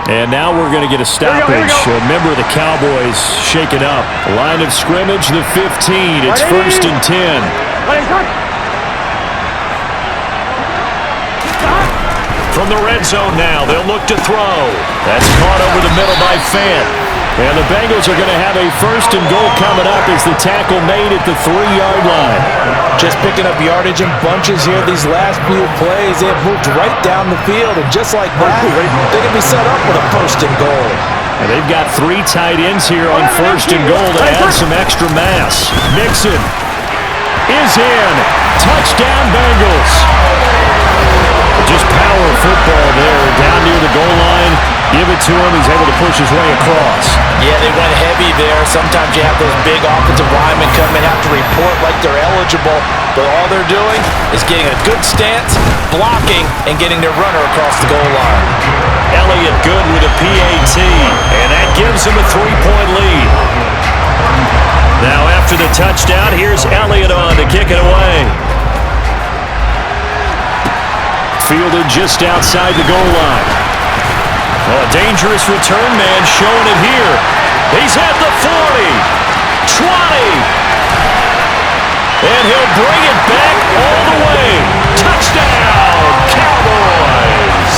And now we're going to get a stoppage. A member of the Cowboys shaken up. Line of scrimmage, the 15. It's 1st and 10. From the red zone now, they'll look to throw. That's caught over the middle by Fant. And the Bengals are going to have a 1st and goal coming up as the tackle made at the 3-yard line. Just picking up yardage in bunches here. These last few plays, they've moved right down the field, and just like that, they can be set up with a 1st and goal. And they've got 3 tight ends here on 1st and goal to add some extra mass. Mixon is in. Touchdown, Bengals. Just power football there down near the goal line. Give it to him. He's able to push his way across. Yeah, they went heavy there. Sometimes you have those big offensive linemen come and have to report like they're eligible, but all they're doing is getting a good stance, blocking, and getting their runner across the goal line. Elliott good with a PAT, and that gives him a 3-point lead. Now after the touchdown, here's Elliott on to kick it away. Fielded just outside the goal line. Oh, a dangerous return man showing it here. He's at the 40, 20, and he'll bring it back all the way. Touchdown, Cowboys.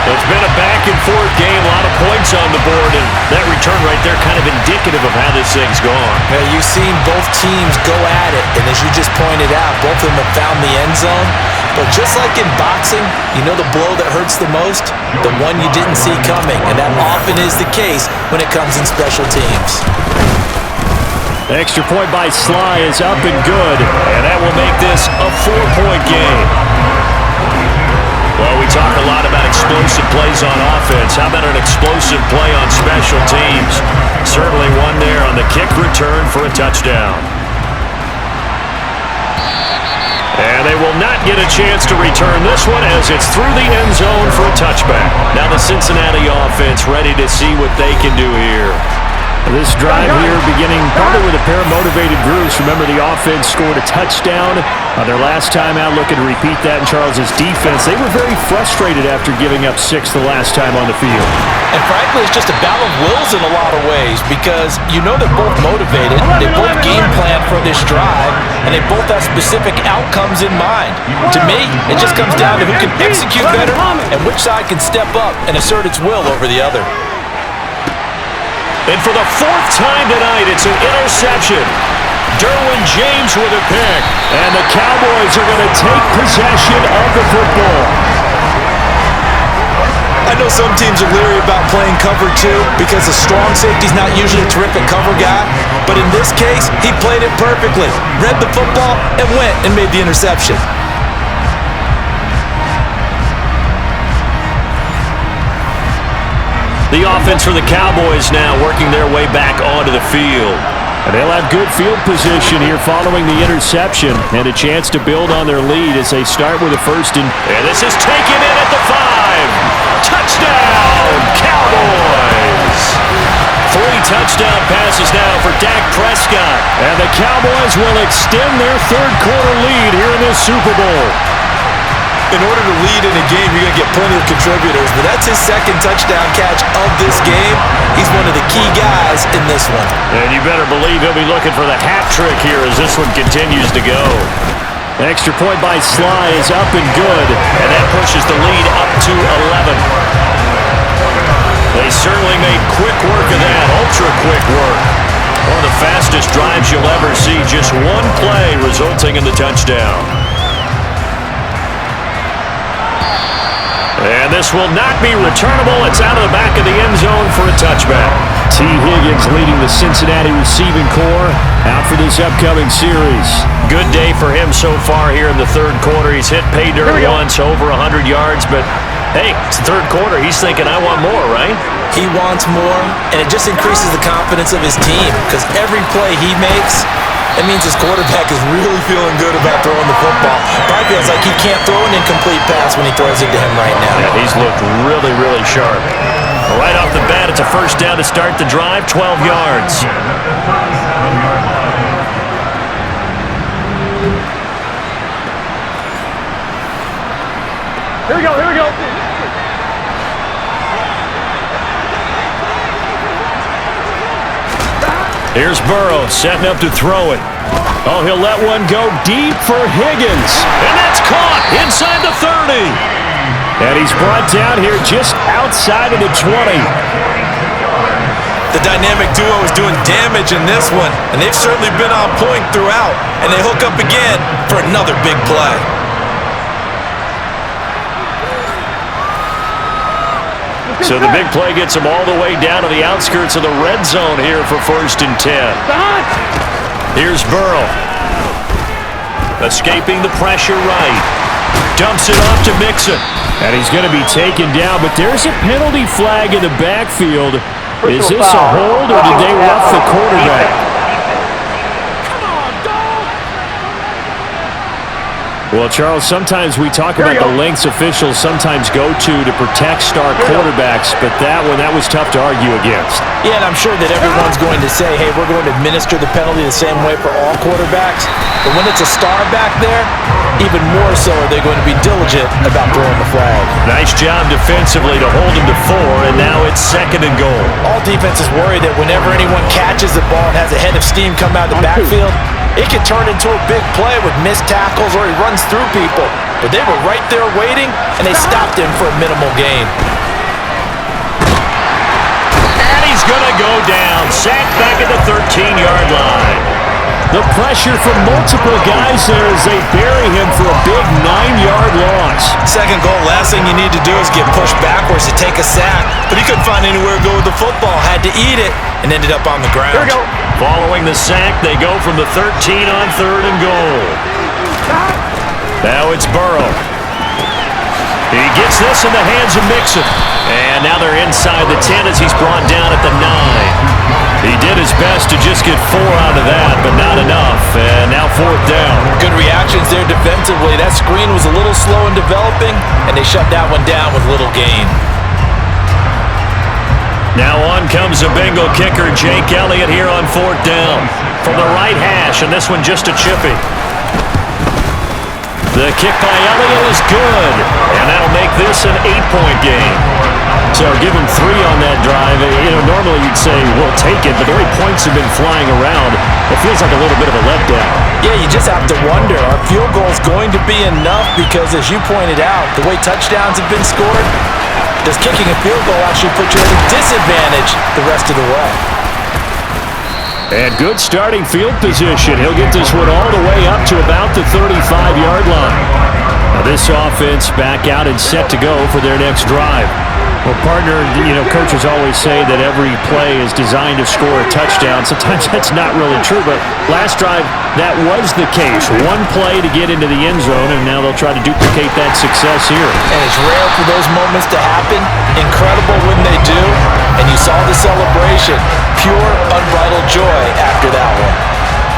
It's been a back-and-forth game, a lot of points on the board, and that return right there kind of indicative of how this thing's gone. Now, you've seen both teams go at it, and as you just pointed out, both of them have found the end zone. But just like in boxing, you know the blow that hurts the most? The one you didn't see coming, and that often is the case when it comes in special teams. Extra point by Sly is up and good, and that will make this a 4-point game. Well, we talk a lot about explosive plays on offense. How about an explosive play on special teams? Certainly one there on the kick return for a touchdown. And they will not get a chance to return this one as it's through the end zone for a touchback. Now the Cincinnati offense ready to see what they can do here. This drive here beginning probably with a pair of motivated groups. Remember, the offense scored a touchdown on their last time out, looking to repeat that in Charles's defense. They were very frustrated after giving up 6 the last time on the field. And frankly, it's just a battle of wills in a lot of ways because you know they're both motivated, they both game plan for this drive, and they both have specific outcomes in mind. To me, it just comes down to who can execute better and which side can step up and assert its will over the other. And for the 4th time tonight, it's an interception. Derwin James with a pick. And the Cowboys are going to take possession of the football. I know some teams are leery about playing cover 2 because the strong safety's not usually a terrific cover guy. But in this case, he played it perfectly. Read the football and went and made the interception. The offense for the Cowboys now working their way back onto the field. And they'll have good field position here following the interception and a chance to build on their lead as they start with a first and this is taken in at the 5. Touchdown, Cowboys! 3 touchdown passes now for Dak Prescott. And the Cowboys will extend their 3rd quarter lead here in this Super Bowl. In order to lead in a game, you're going to get plenty of contributors, but that's his 2nd touchdown catch of this game. He's one of the key guys in this one. And you better believe he'll be looking for the hat trick here as this one continues to go. The extra point by Sly is up and good, and that pushes the lead up to 11. They certainly made quick work of that, ultra-quick work. One of the fastest drives you'll ever see, just one play resulting in the touchdown. And this will not be returnable. It's out of the back of the end zone for a touchback. T. Higgins leading the Cincinnati receiving corps out for this upcoming series. Good day for him so far here in the 3rd quarter. He's hit pay dirt once, over 100 yards, but hey, it's the 3rd quarter. He's thinking, I want more, right? He wants more, and it just increases the confidence of his team because every play he makes, it means his quarterback is really feeling good about throwing the football. Probably feels like he can't throw an incomplete pass when he throws it to him right now. Yeah, he's looked really, really sharp. Right off the bat, it's a first down to start the drive, 12 yards. Here we go, here we go. Here's Burrow setting up to throw it. Oh, he'll let one go deep for Higgins. And that's caught inside the 30. And he's brought down here just outside of the 20. The dynamic duo is doing damage in this one, and they've certainly been on point throughout. And they hook up again for another big play. So the big play gets him all the way down to the outskirts of the red zone here for 1st and 10. Here's Burrow. Escaping the pressure right. Dumps it off to Mixon. And he's going to be taken down, but there's a penalty flag in the backfield. Is this a hold or did they rough the quarterback? Well, Charles, sometimes we talk about the lengths officials sometimes go to protect star quarterbacks, but that was tough to argue against. Yeah, and I'm sure that everyone's going to say, hey, we're going to administer the penalty the same way for all quarterbacks. But when it's a star back there, even more so are they going to be diligent about throwing the flag. Nice job defensively to hold him to 4, and now it's 2nd and goal. All defenses worry that whenever anyone catches the ball and has a head of steam come out of the backfield, it could turn into a big play with missed tackles or he runs through people. But they were right there waiting, and they stopped him for a minimal gain. And he's going to go down. Sacked back at the 13-yard line. The pressure from multiple guys there as they bury him for a big 9-yard loss. 2nd goal, last thing you need to do is get pushed backwards to take a sack. But he couldn't find anywhere to go with the football. Had to eat it and ended up on the ground. Here we go. Following the sack, they go from the 13 on 3rd and goal. Now it's Burrow. He gets this in the hands of Mixon. And now they're inside the 10 as he's brought down at the 9. He did his best to just get 4 out of that, but not enough. And now 4th down. Good reactions there defensively. That screen was a little slow in developing, and they shut that one down with little gain. Now on comes the Bengal kicker, Jake Elliott, here on 4th down. From the right hash, and this one just a chippy. The kick by Elliott is good, and that'll make this an 8-point game. So give him 3 on that drive. Normally you'd say, we'll take it, but the way points have been flying around, it feels like a little bit of a letdown. Yeah, you just have to wonder, are field goals going to be enough? Because as you pointed out, the way touchdowns have been scored, does kicking a field goal actually put you at a disadvantage the rest of the way? And good starting field position. He'll get this one all the way up to about the 35-yard line. Now this offense back out and set to go for their next drive. Well, partner, coaches always say that every play is designed to score a touchdown. Sometimes that's not really true, but last drive, that was the case. One play to get into the end zone, and now they'll try to duplicate that success here. And it's rare for those moments to happen. Incredible when they do. And you saw the celebration. Pure, unbridled joy after that one.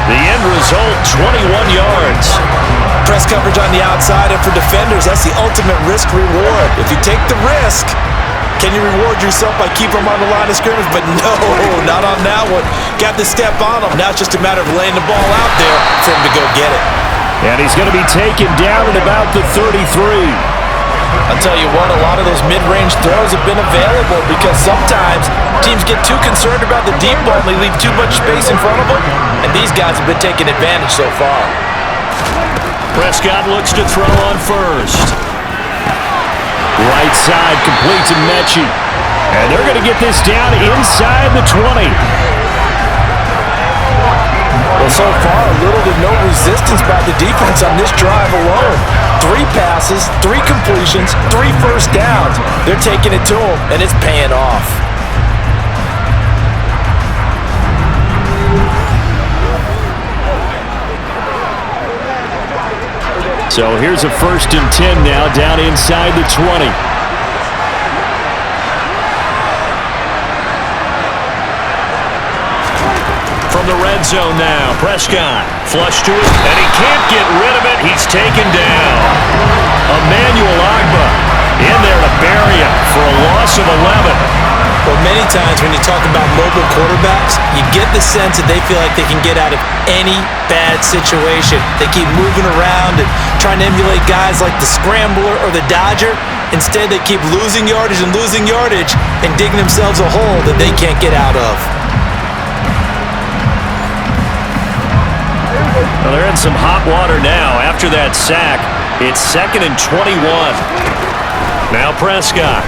The end result, 21 yards. Press coverage on the outside, and for defenders, that's the ultimate risk reward. If you take the risk, can you reward yourself by keeping them on the line of scrimmage? But no, not on that one. Got the step on him. Now it's just a matter of laying the ball out there for him to go get it. And he's going to be taken down at about the 33. I'll tell you what, a lot of those mid-range throws have been available because sometimes teams get too concerned about the deep ball and they leave too much space in front of them. And these guys have been taking advantage so far. Prescott looks to throw on first. Right side, complete to Mechie. And they're going to get this down inside the 20. Well, so far, little to no resistance by the defense on this drive alone. 3 passes, 3 completions, 3 first downs. They're taking it to them, and it's paying off. So here's a 1st and 10 now, down inside the 20. From the red zone now, Prescott flush to it, and he can't get rid of it. He's taken down. Emmanuel Agba in there to bury him for a loss of 11. Well, many times when you talk about mobile quarterbacks, you get the sense that they feel like they can get out of any bad situation. They keep moving around and trying to emulate guys like the Scrambler or the Dodger. Instead, they keep losing yardage and digging themselves a hole that they can't get out of. Well, they're in some hot water now. After that sack, it's 2nd and 21. Now Prescott.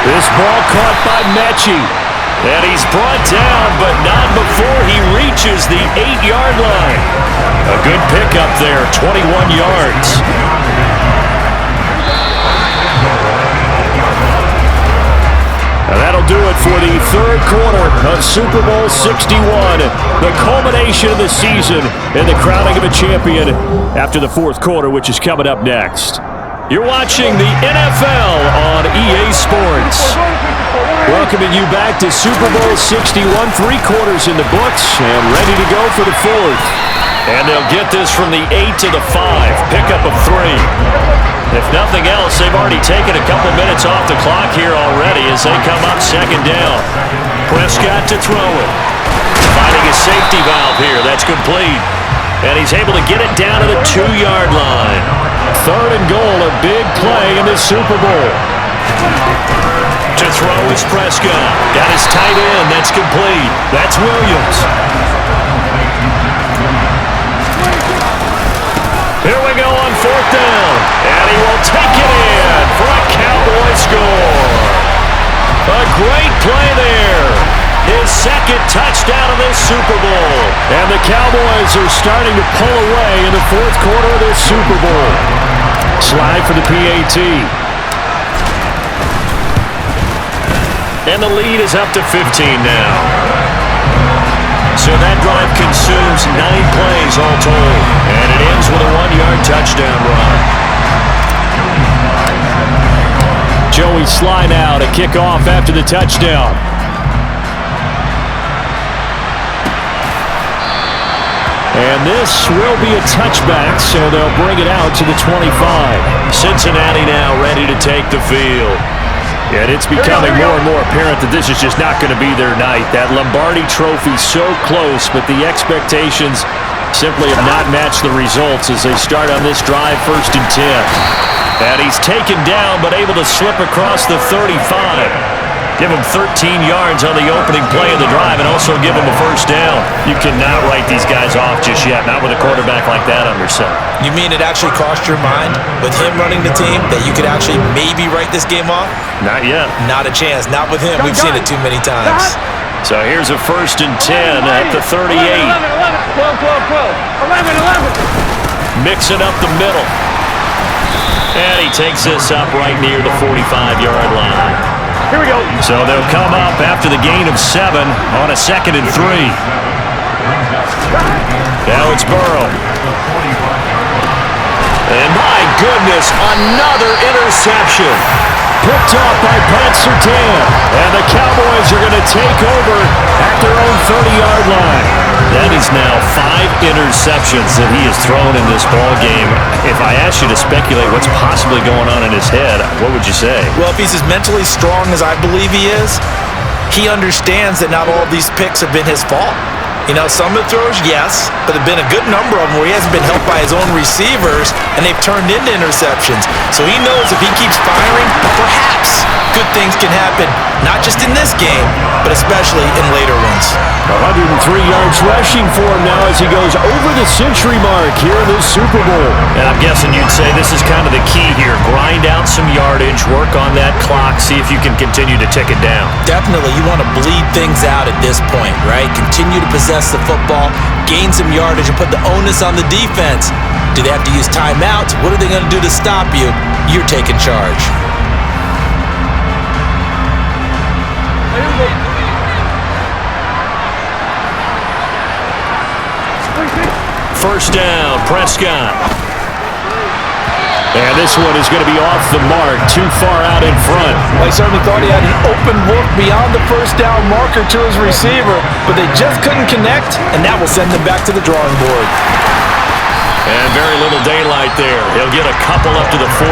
This ball caught by Mechie. And he's brought down, but not before he reaches the 8-yard line. A good pickup there, 21 yards. And that'll do it for the 3rd quarter of Super Bowl 61. The culmination of the season and the crowning of a champion after the 4th quarter, which is coming up next. You're watching the NFL on EA Sports. Welcoming you back to Super Bowl 61, 3 quarters in the books, and ready to go for the 4th. And they'll get this from the 8 to the 5, pickup of 3. If nothing else, they've already taken a couple minutes off the clock here already as they come up 2nd down. Prescott to throw it. Finding a safety valve here, that's complete. And he's able to get it down to the 2-yard line. 3rd and goal, a big play in this Super Bowl. To throw is Prescott. Got his tight end, that's complete. That's Williams. Here we go on 4th down. And he will take it in for a Cowboy score. A great play there. His 2nd touchdown of this Super Bowl. And the Cowboys are starting to pull away in the 4th quarter of this Super Bowl. Slide for the PAT. And the lead is up to 15 now. So that drive consumes 9 plays all told. And it ends with a 1-yard touchdown run. Joey Sly now to kick off after the touchdown. And this will be a touchback, so they'll bring it out to the 25. Cincinnati now ready to take the field. And it's becoming more and more apparent that this is just not going to be their night. That Lombardi trophy so close, but the expectations simply have not matched the results as they start on this drive, 1st and 10. And he's taken down, but able to slip across the 35. Give him 13 yards on the opening play of the drive and also give him a 1st down. You cannot write these guys off just yet, not with a quarterback like that under center. You mean it actually crossed your mind with him running the team that you could actually maybe write this game off? Not yet. Not a chance. Not with him. We've seen it too many times. So here's a 1st and 10 at the 38. 11, 11. Mixing up the middle. And he takes this up right near the 45-yard line. Here we go. So they'll come up after the gain of 7 on a 2nd and 3. Now it's Burrow. And my goodness, another interception. Picked off by Pat Surtain. And the Cowboys are going to take over at their own 30-yard line. That is now 5 interceptions that he has thrown in this ball game. If I asked you to speculate what's possibly going on in his head, what would you say? Well, if he's as mentally strong as I believe he is, he understands that not all of these picks have been his fault. You know, some of the throws, yes, but there have been a good number of them where he hasn't been helped by his own receivers, and they've turned into interceptions. So he knows if he keeps firing, perhaps good things can happen, not just in this game, but especially in later ones. 103 yards rushing for him now as he goes over the century mark here in this Super Bowl. And I'm guessing you'd say this is kind of the key here. Grind out some yardage, work on that clock, see if you can continue to tick it down. Definitely, you want to bleed things out at this point, right? Continue to possess the football, gain some yardage, and put the onus on the defense. Do they have to use timeouts? What are they going to do to stop you? You're taking charge. First down, Prescott. And this one is going to be off the mark, too far out in front. Well, he certainly thought he had an open look beyond the first down marker to his receiver, but they just couldn't connect, and that will send them back to the drawing board. And very little daylight there. He'll get a couple up to the 44.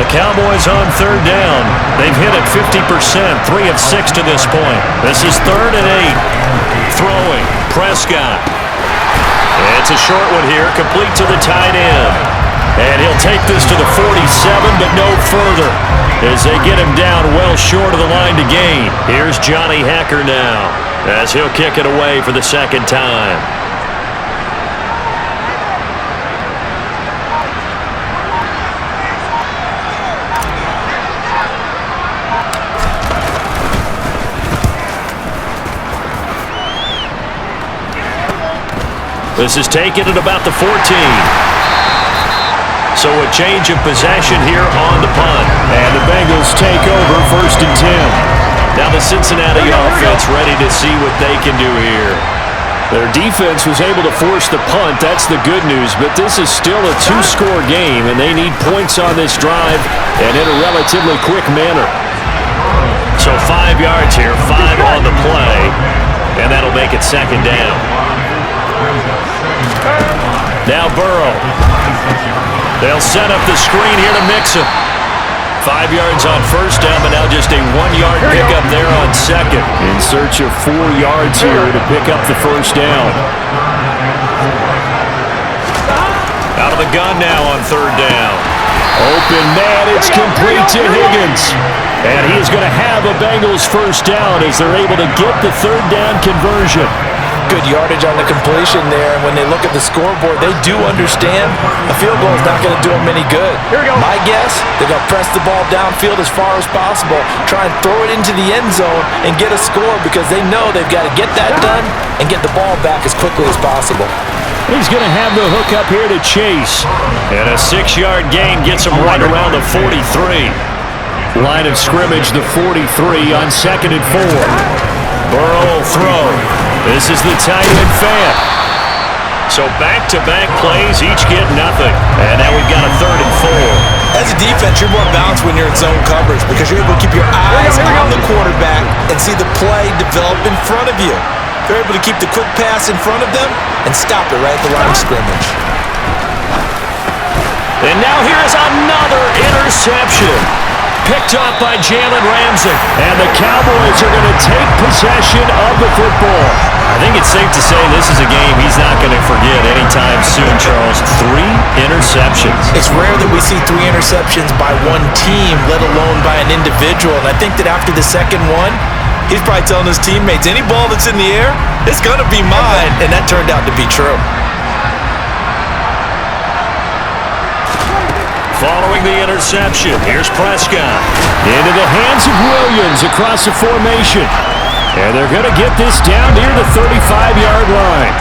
The Cowboys on 3rd down. They've hit it 50%, 3 of 6 to this point. This is 3rd and 8. Throwing, Prescott. It's a short one here, complete to the tight end. And he'll take this to the 47, but no further, as they get him down well short of the line to gain. Here's Johnny Hacker now, as he'll kick it away for the 2nd time. This is taken at about the 14. So a change of possession here on the punt. And the Bengals take over 1st and 10. Now the Cincinnati offense ready to see what they can do here. Their defense was able to force the punt. That's the good news. But this is still a 2-score game, and they need points on this drive and in a relatively quick manner. So 5 yards here, 5 on the play, and that'll make it 2nd down. Now Burrow. They'll set up the screen here to mix him. 5 yards on 1st down, but now just a 1-yard pickup there on 2nd. In search of 4 yards here to pick up the 1st down. Out of the gun now on 3rd down. Open man, it's complete to Higgins. And he is going to have a Bengals 1st down as they're able to get the 3rd down conversion. Good yardage on the completion there, and when they look at the scoreboard, they do understand a field goal is not going to do them any good. My guess, they're going to press the ball downfield as far as possible, try and throw it into the end zone and get a score because they know they've got to get that done and get the ball back as quickly as possible. He's going to have the hook up here to Chase. And a 6-yard gain gets him right around the 43. Line of scrimmage, the 43 on 2nd and 4. Burrow will throw. This is the tight end fan. So back-to-back plays, each get nothing. And now we've got a 3rd and 4. As a defense, you're more balanced when you're in zone coverage because you're able to keep your eyes on the quarterback and see the play develop in front of you. They're able to keep the quick pass in front of them and stop it right at the line of scrimmage. And now here's another interception. picked off by Jalen Ramsey. And the Cowboys are going to take possession of the football. I think it's safe to say this is a game he's not going to forget anytime soon, Charles. 3 interceptions. It's rare that we see 3 interceptions by one team, let alone by an individual. And I think that after the second one, he's probably telling his teammates, any ball that's in the air, it's going to be mine. And that turned out to be true. Following the interception, here's Prescott. Into the hands of Williams across the formation. And they're going to get this down near the 35-yard line.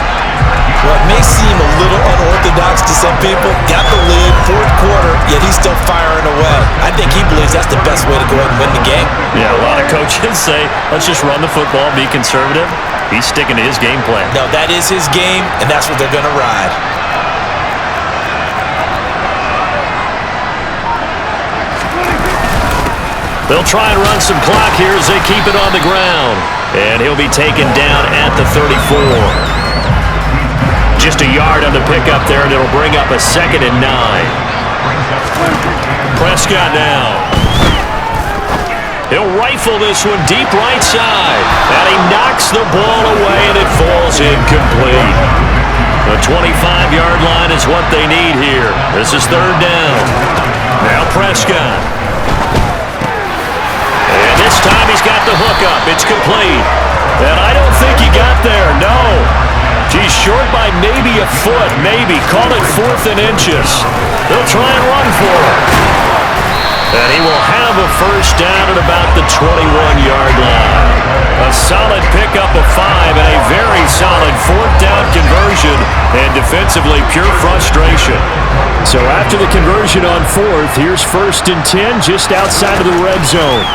Well, it may seem a little unorthodox to some people. Got the lead, fourth quarter, yet he's still firing away. I think he believes that's the best way to go ahead and win the game. Yeah, a lot of coaches say, let's just run the football, be conservative. He's sticking to his game plan. No, that is his game, and that's what they're going to ride. They'll try and run some clock here as they keep it on the ground. And he'll be taken down at the 34. Just a yard on the pickup there, and it'll bring up a 2nd and 9. Prescott now. He'll rifle this one deep right side. And he knocks the ball away, and it falls incomplete. The 25-yard line is what they need here. This is 3rd down. Now Prescott. And this time he's got the hook up. It's complete. And I don't think he got there. No. He's short by maybe a foot. Maybe. Call it 4th and inches. They'll try and run for it. And he will have a first down at about the 21-yard line. A solid pickup of 5 and a very solid 4th down conversion. And defensively, pure frustration. So after the conversion on 4th, here's 1st and 10 just outside of the red zone.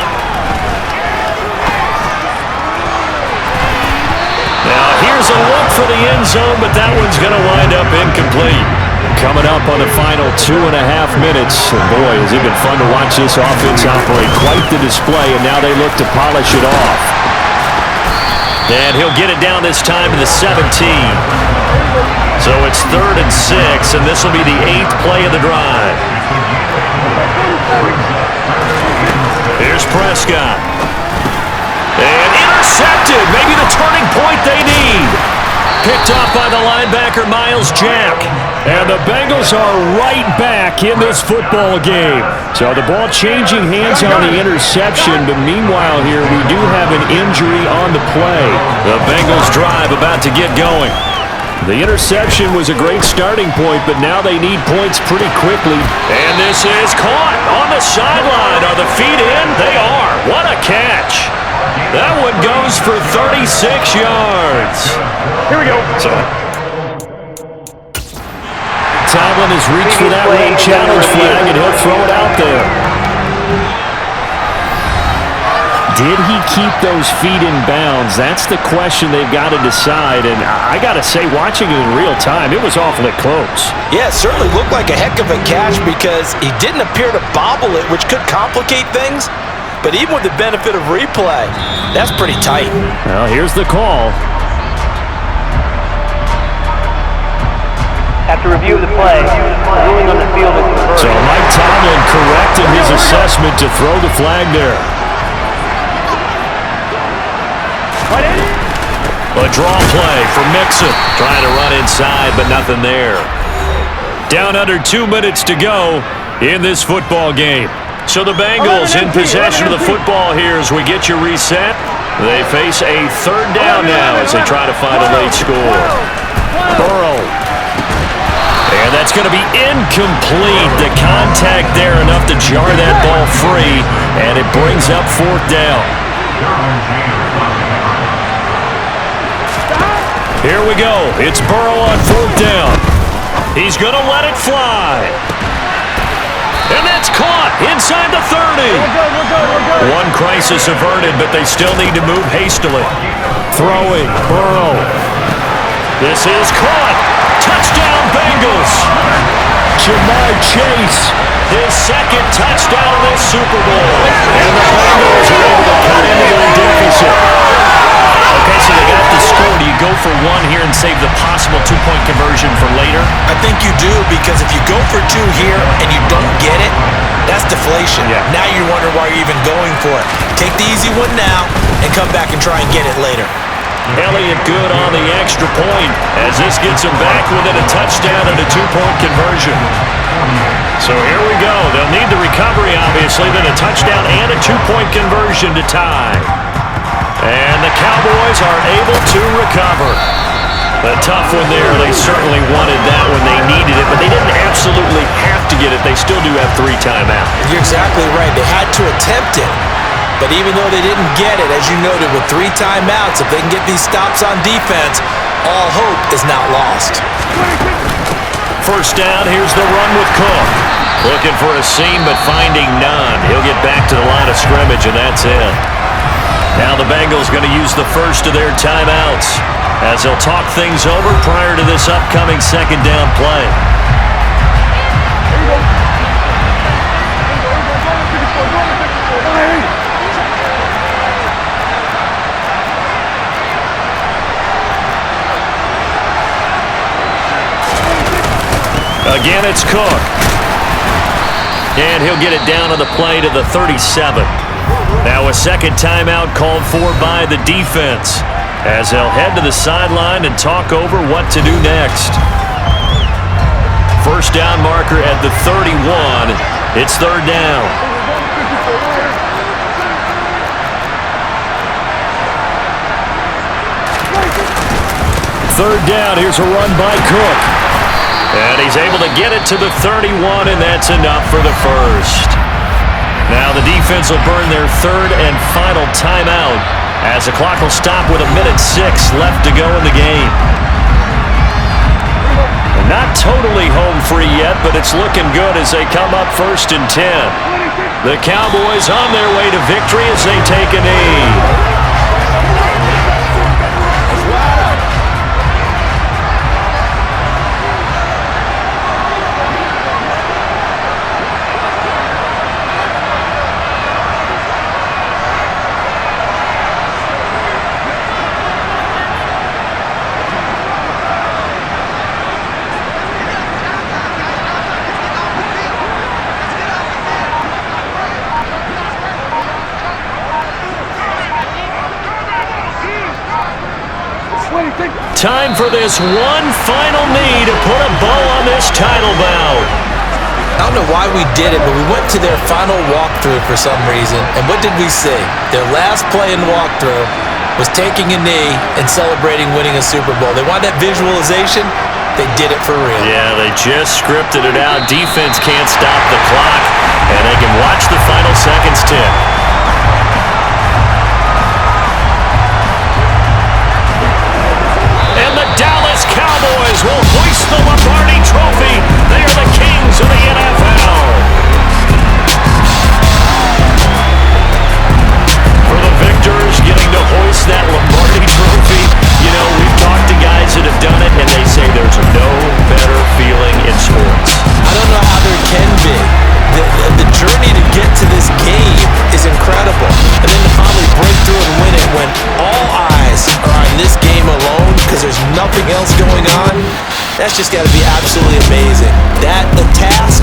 Now here's a look for the end zone, but that one's going to wind up incomplete. Coming up on the final 2.5 minutes. And boy, has it been fun to watch this offense operate. Quite the display, and now they look to polish it off. And he'll get it down this time to the 17. So it's 3rd and 6, and this will be the 8th play of the drive. Here's Prescott. And intercepted. Maybe the turning point they need. Picked off by the linebacker, Miles Jack. And the Bengals are right back in this football game. So the ball changing hands on the interception, but meanwhile here we do have an injury on the play. The Bengals drive about to get going. The interception was a great starting point, but now they need points pretty quickly. And this is caught on the sideline. Are the feet in? They are. What a catch. That one goes for 36 yards. Here we go. Tomlin has reached for that red challenge flag, and he'll throw it out there. Did he keep those feet in bounds? That's the question they've got to decide. And I got to say, watching it in real time, it was awfully close. Yeah, it certainly looked like a heck of a catch because he didn't appear to bobble it, which could complicate things. But even with the benefit of replay, that's pretty tight. Well, here's the call. After review of the play, ruling on the field is converted. So Mike Tomlin correct in his assessment to throw the flag there. A draw play for Mixon. Trying to run inside, but nothing there. Down under 2 minutes to go in this football game. So the Bengals in possession of the football here as we get you reset. They face a 3rd down now as they try to find a late score. Burrow. And that's going to be incomplete. The contact there enough to jar that ball free, and it brings up 4th down. Here we go. It's Burrow on 4th down. He's going to let it fly. And that's caught inside the 30. One crisis averted, but they still need to move hastily. Throwing, Burrow. This is caught. Touchdown, Bengals. Jamar Chase, his 2nd touchdown of this Super Bowl. And the Bengals are able to cut into their deficit. Okay, so they got the score. Do you go for 1 here and save the possible 2-point conversion? conversion for later? I think you do, because if you go for 2 here and you don't get it, that's deflation. Yeah. Now you wonder why you're even going for it. Take the easy one now and come back and try and get it later. Elliott good on the extra point as this gets him back within a touchdown and a 2-point conversion. So here we go. They'll need the recovery, obviously, then a touchdown and a 2-point conversion to tie. And the Cowboys are able to recover. A tough one there. They certainly wanted that when they needed it, but they didn't absolutely have to get it. They still do have 3 timeouts. You're exactly right. They had to attempt it. But even though they didn't get it, as you noted, with 3 timeouts, if they can get these stops on defense, all hope is not lost. First down, here's the run with Cook. Looking for a seam, but finding none. He'll get back to the line of scrimmage, and that's it. Now the Bengals going to use the first of their timeouts as they'll talk things over prior to this upcoming second down play. Again, it's Cook. And he'll get it down on the play to the 37. Now a second timeout called for by the defense as they'll head to the sideline and talk over what to do next. First down marker at the 31. It's third down. Third down, here's a run by Cook. And he's able to get it to the 31, and that's enough for the first. Now the defense will burn their third and final timeout as the clock will stop with 1:06 left to go in the game. Not totally home free yet, but it's looking good as they come up 1st and 10. The Cowboys on their way to victory as they take a knee. Time for this one final knee to put a bow on this title bout. I don't know why we did it, but we went to their final walkthrough for some reason. And what did we see? Their last play in walkthrough was taking a knee and celebrating winning a Super Bowl. They wanted that visualization. They did it for real. Yeah, they just scripted it out. Defense can't stop the clock, and they can watch the final seconds tick. Cowboys will hoist the Lombardi Trophy. They are the kings of the NFL. For the victors, getting to hoist that Lombardi Trophy, you know, we've talked to guys that have done it, and they say there's no better feeling in sports. I don't know how there can be. The journey to get to this game is incredible. And then to finally break through and win it when all eyes are on this game alone because there's nothing else going on, that's just got to be absolutely amazing. That, the task,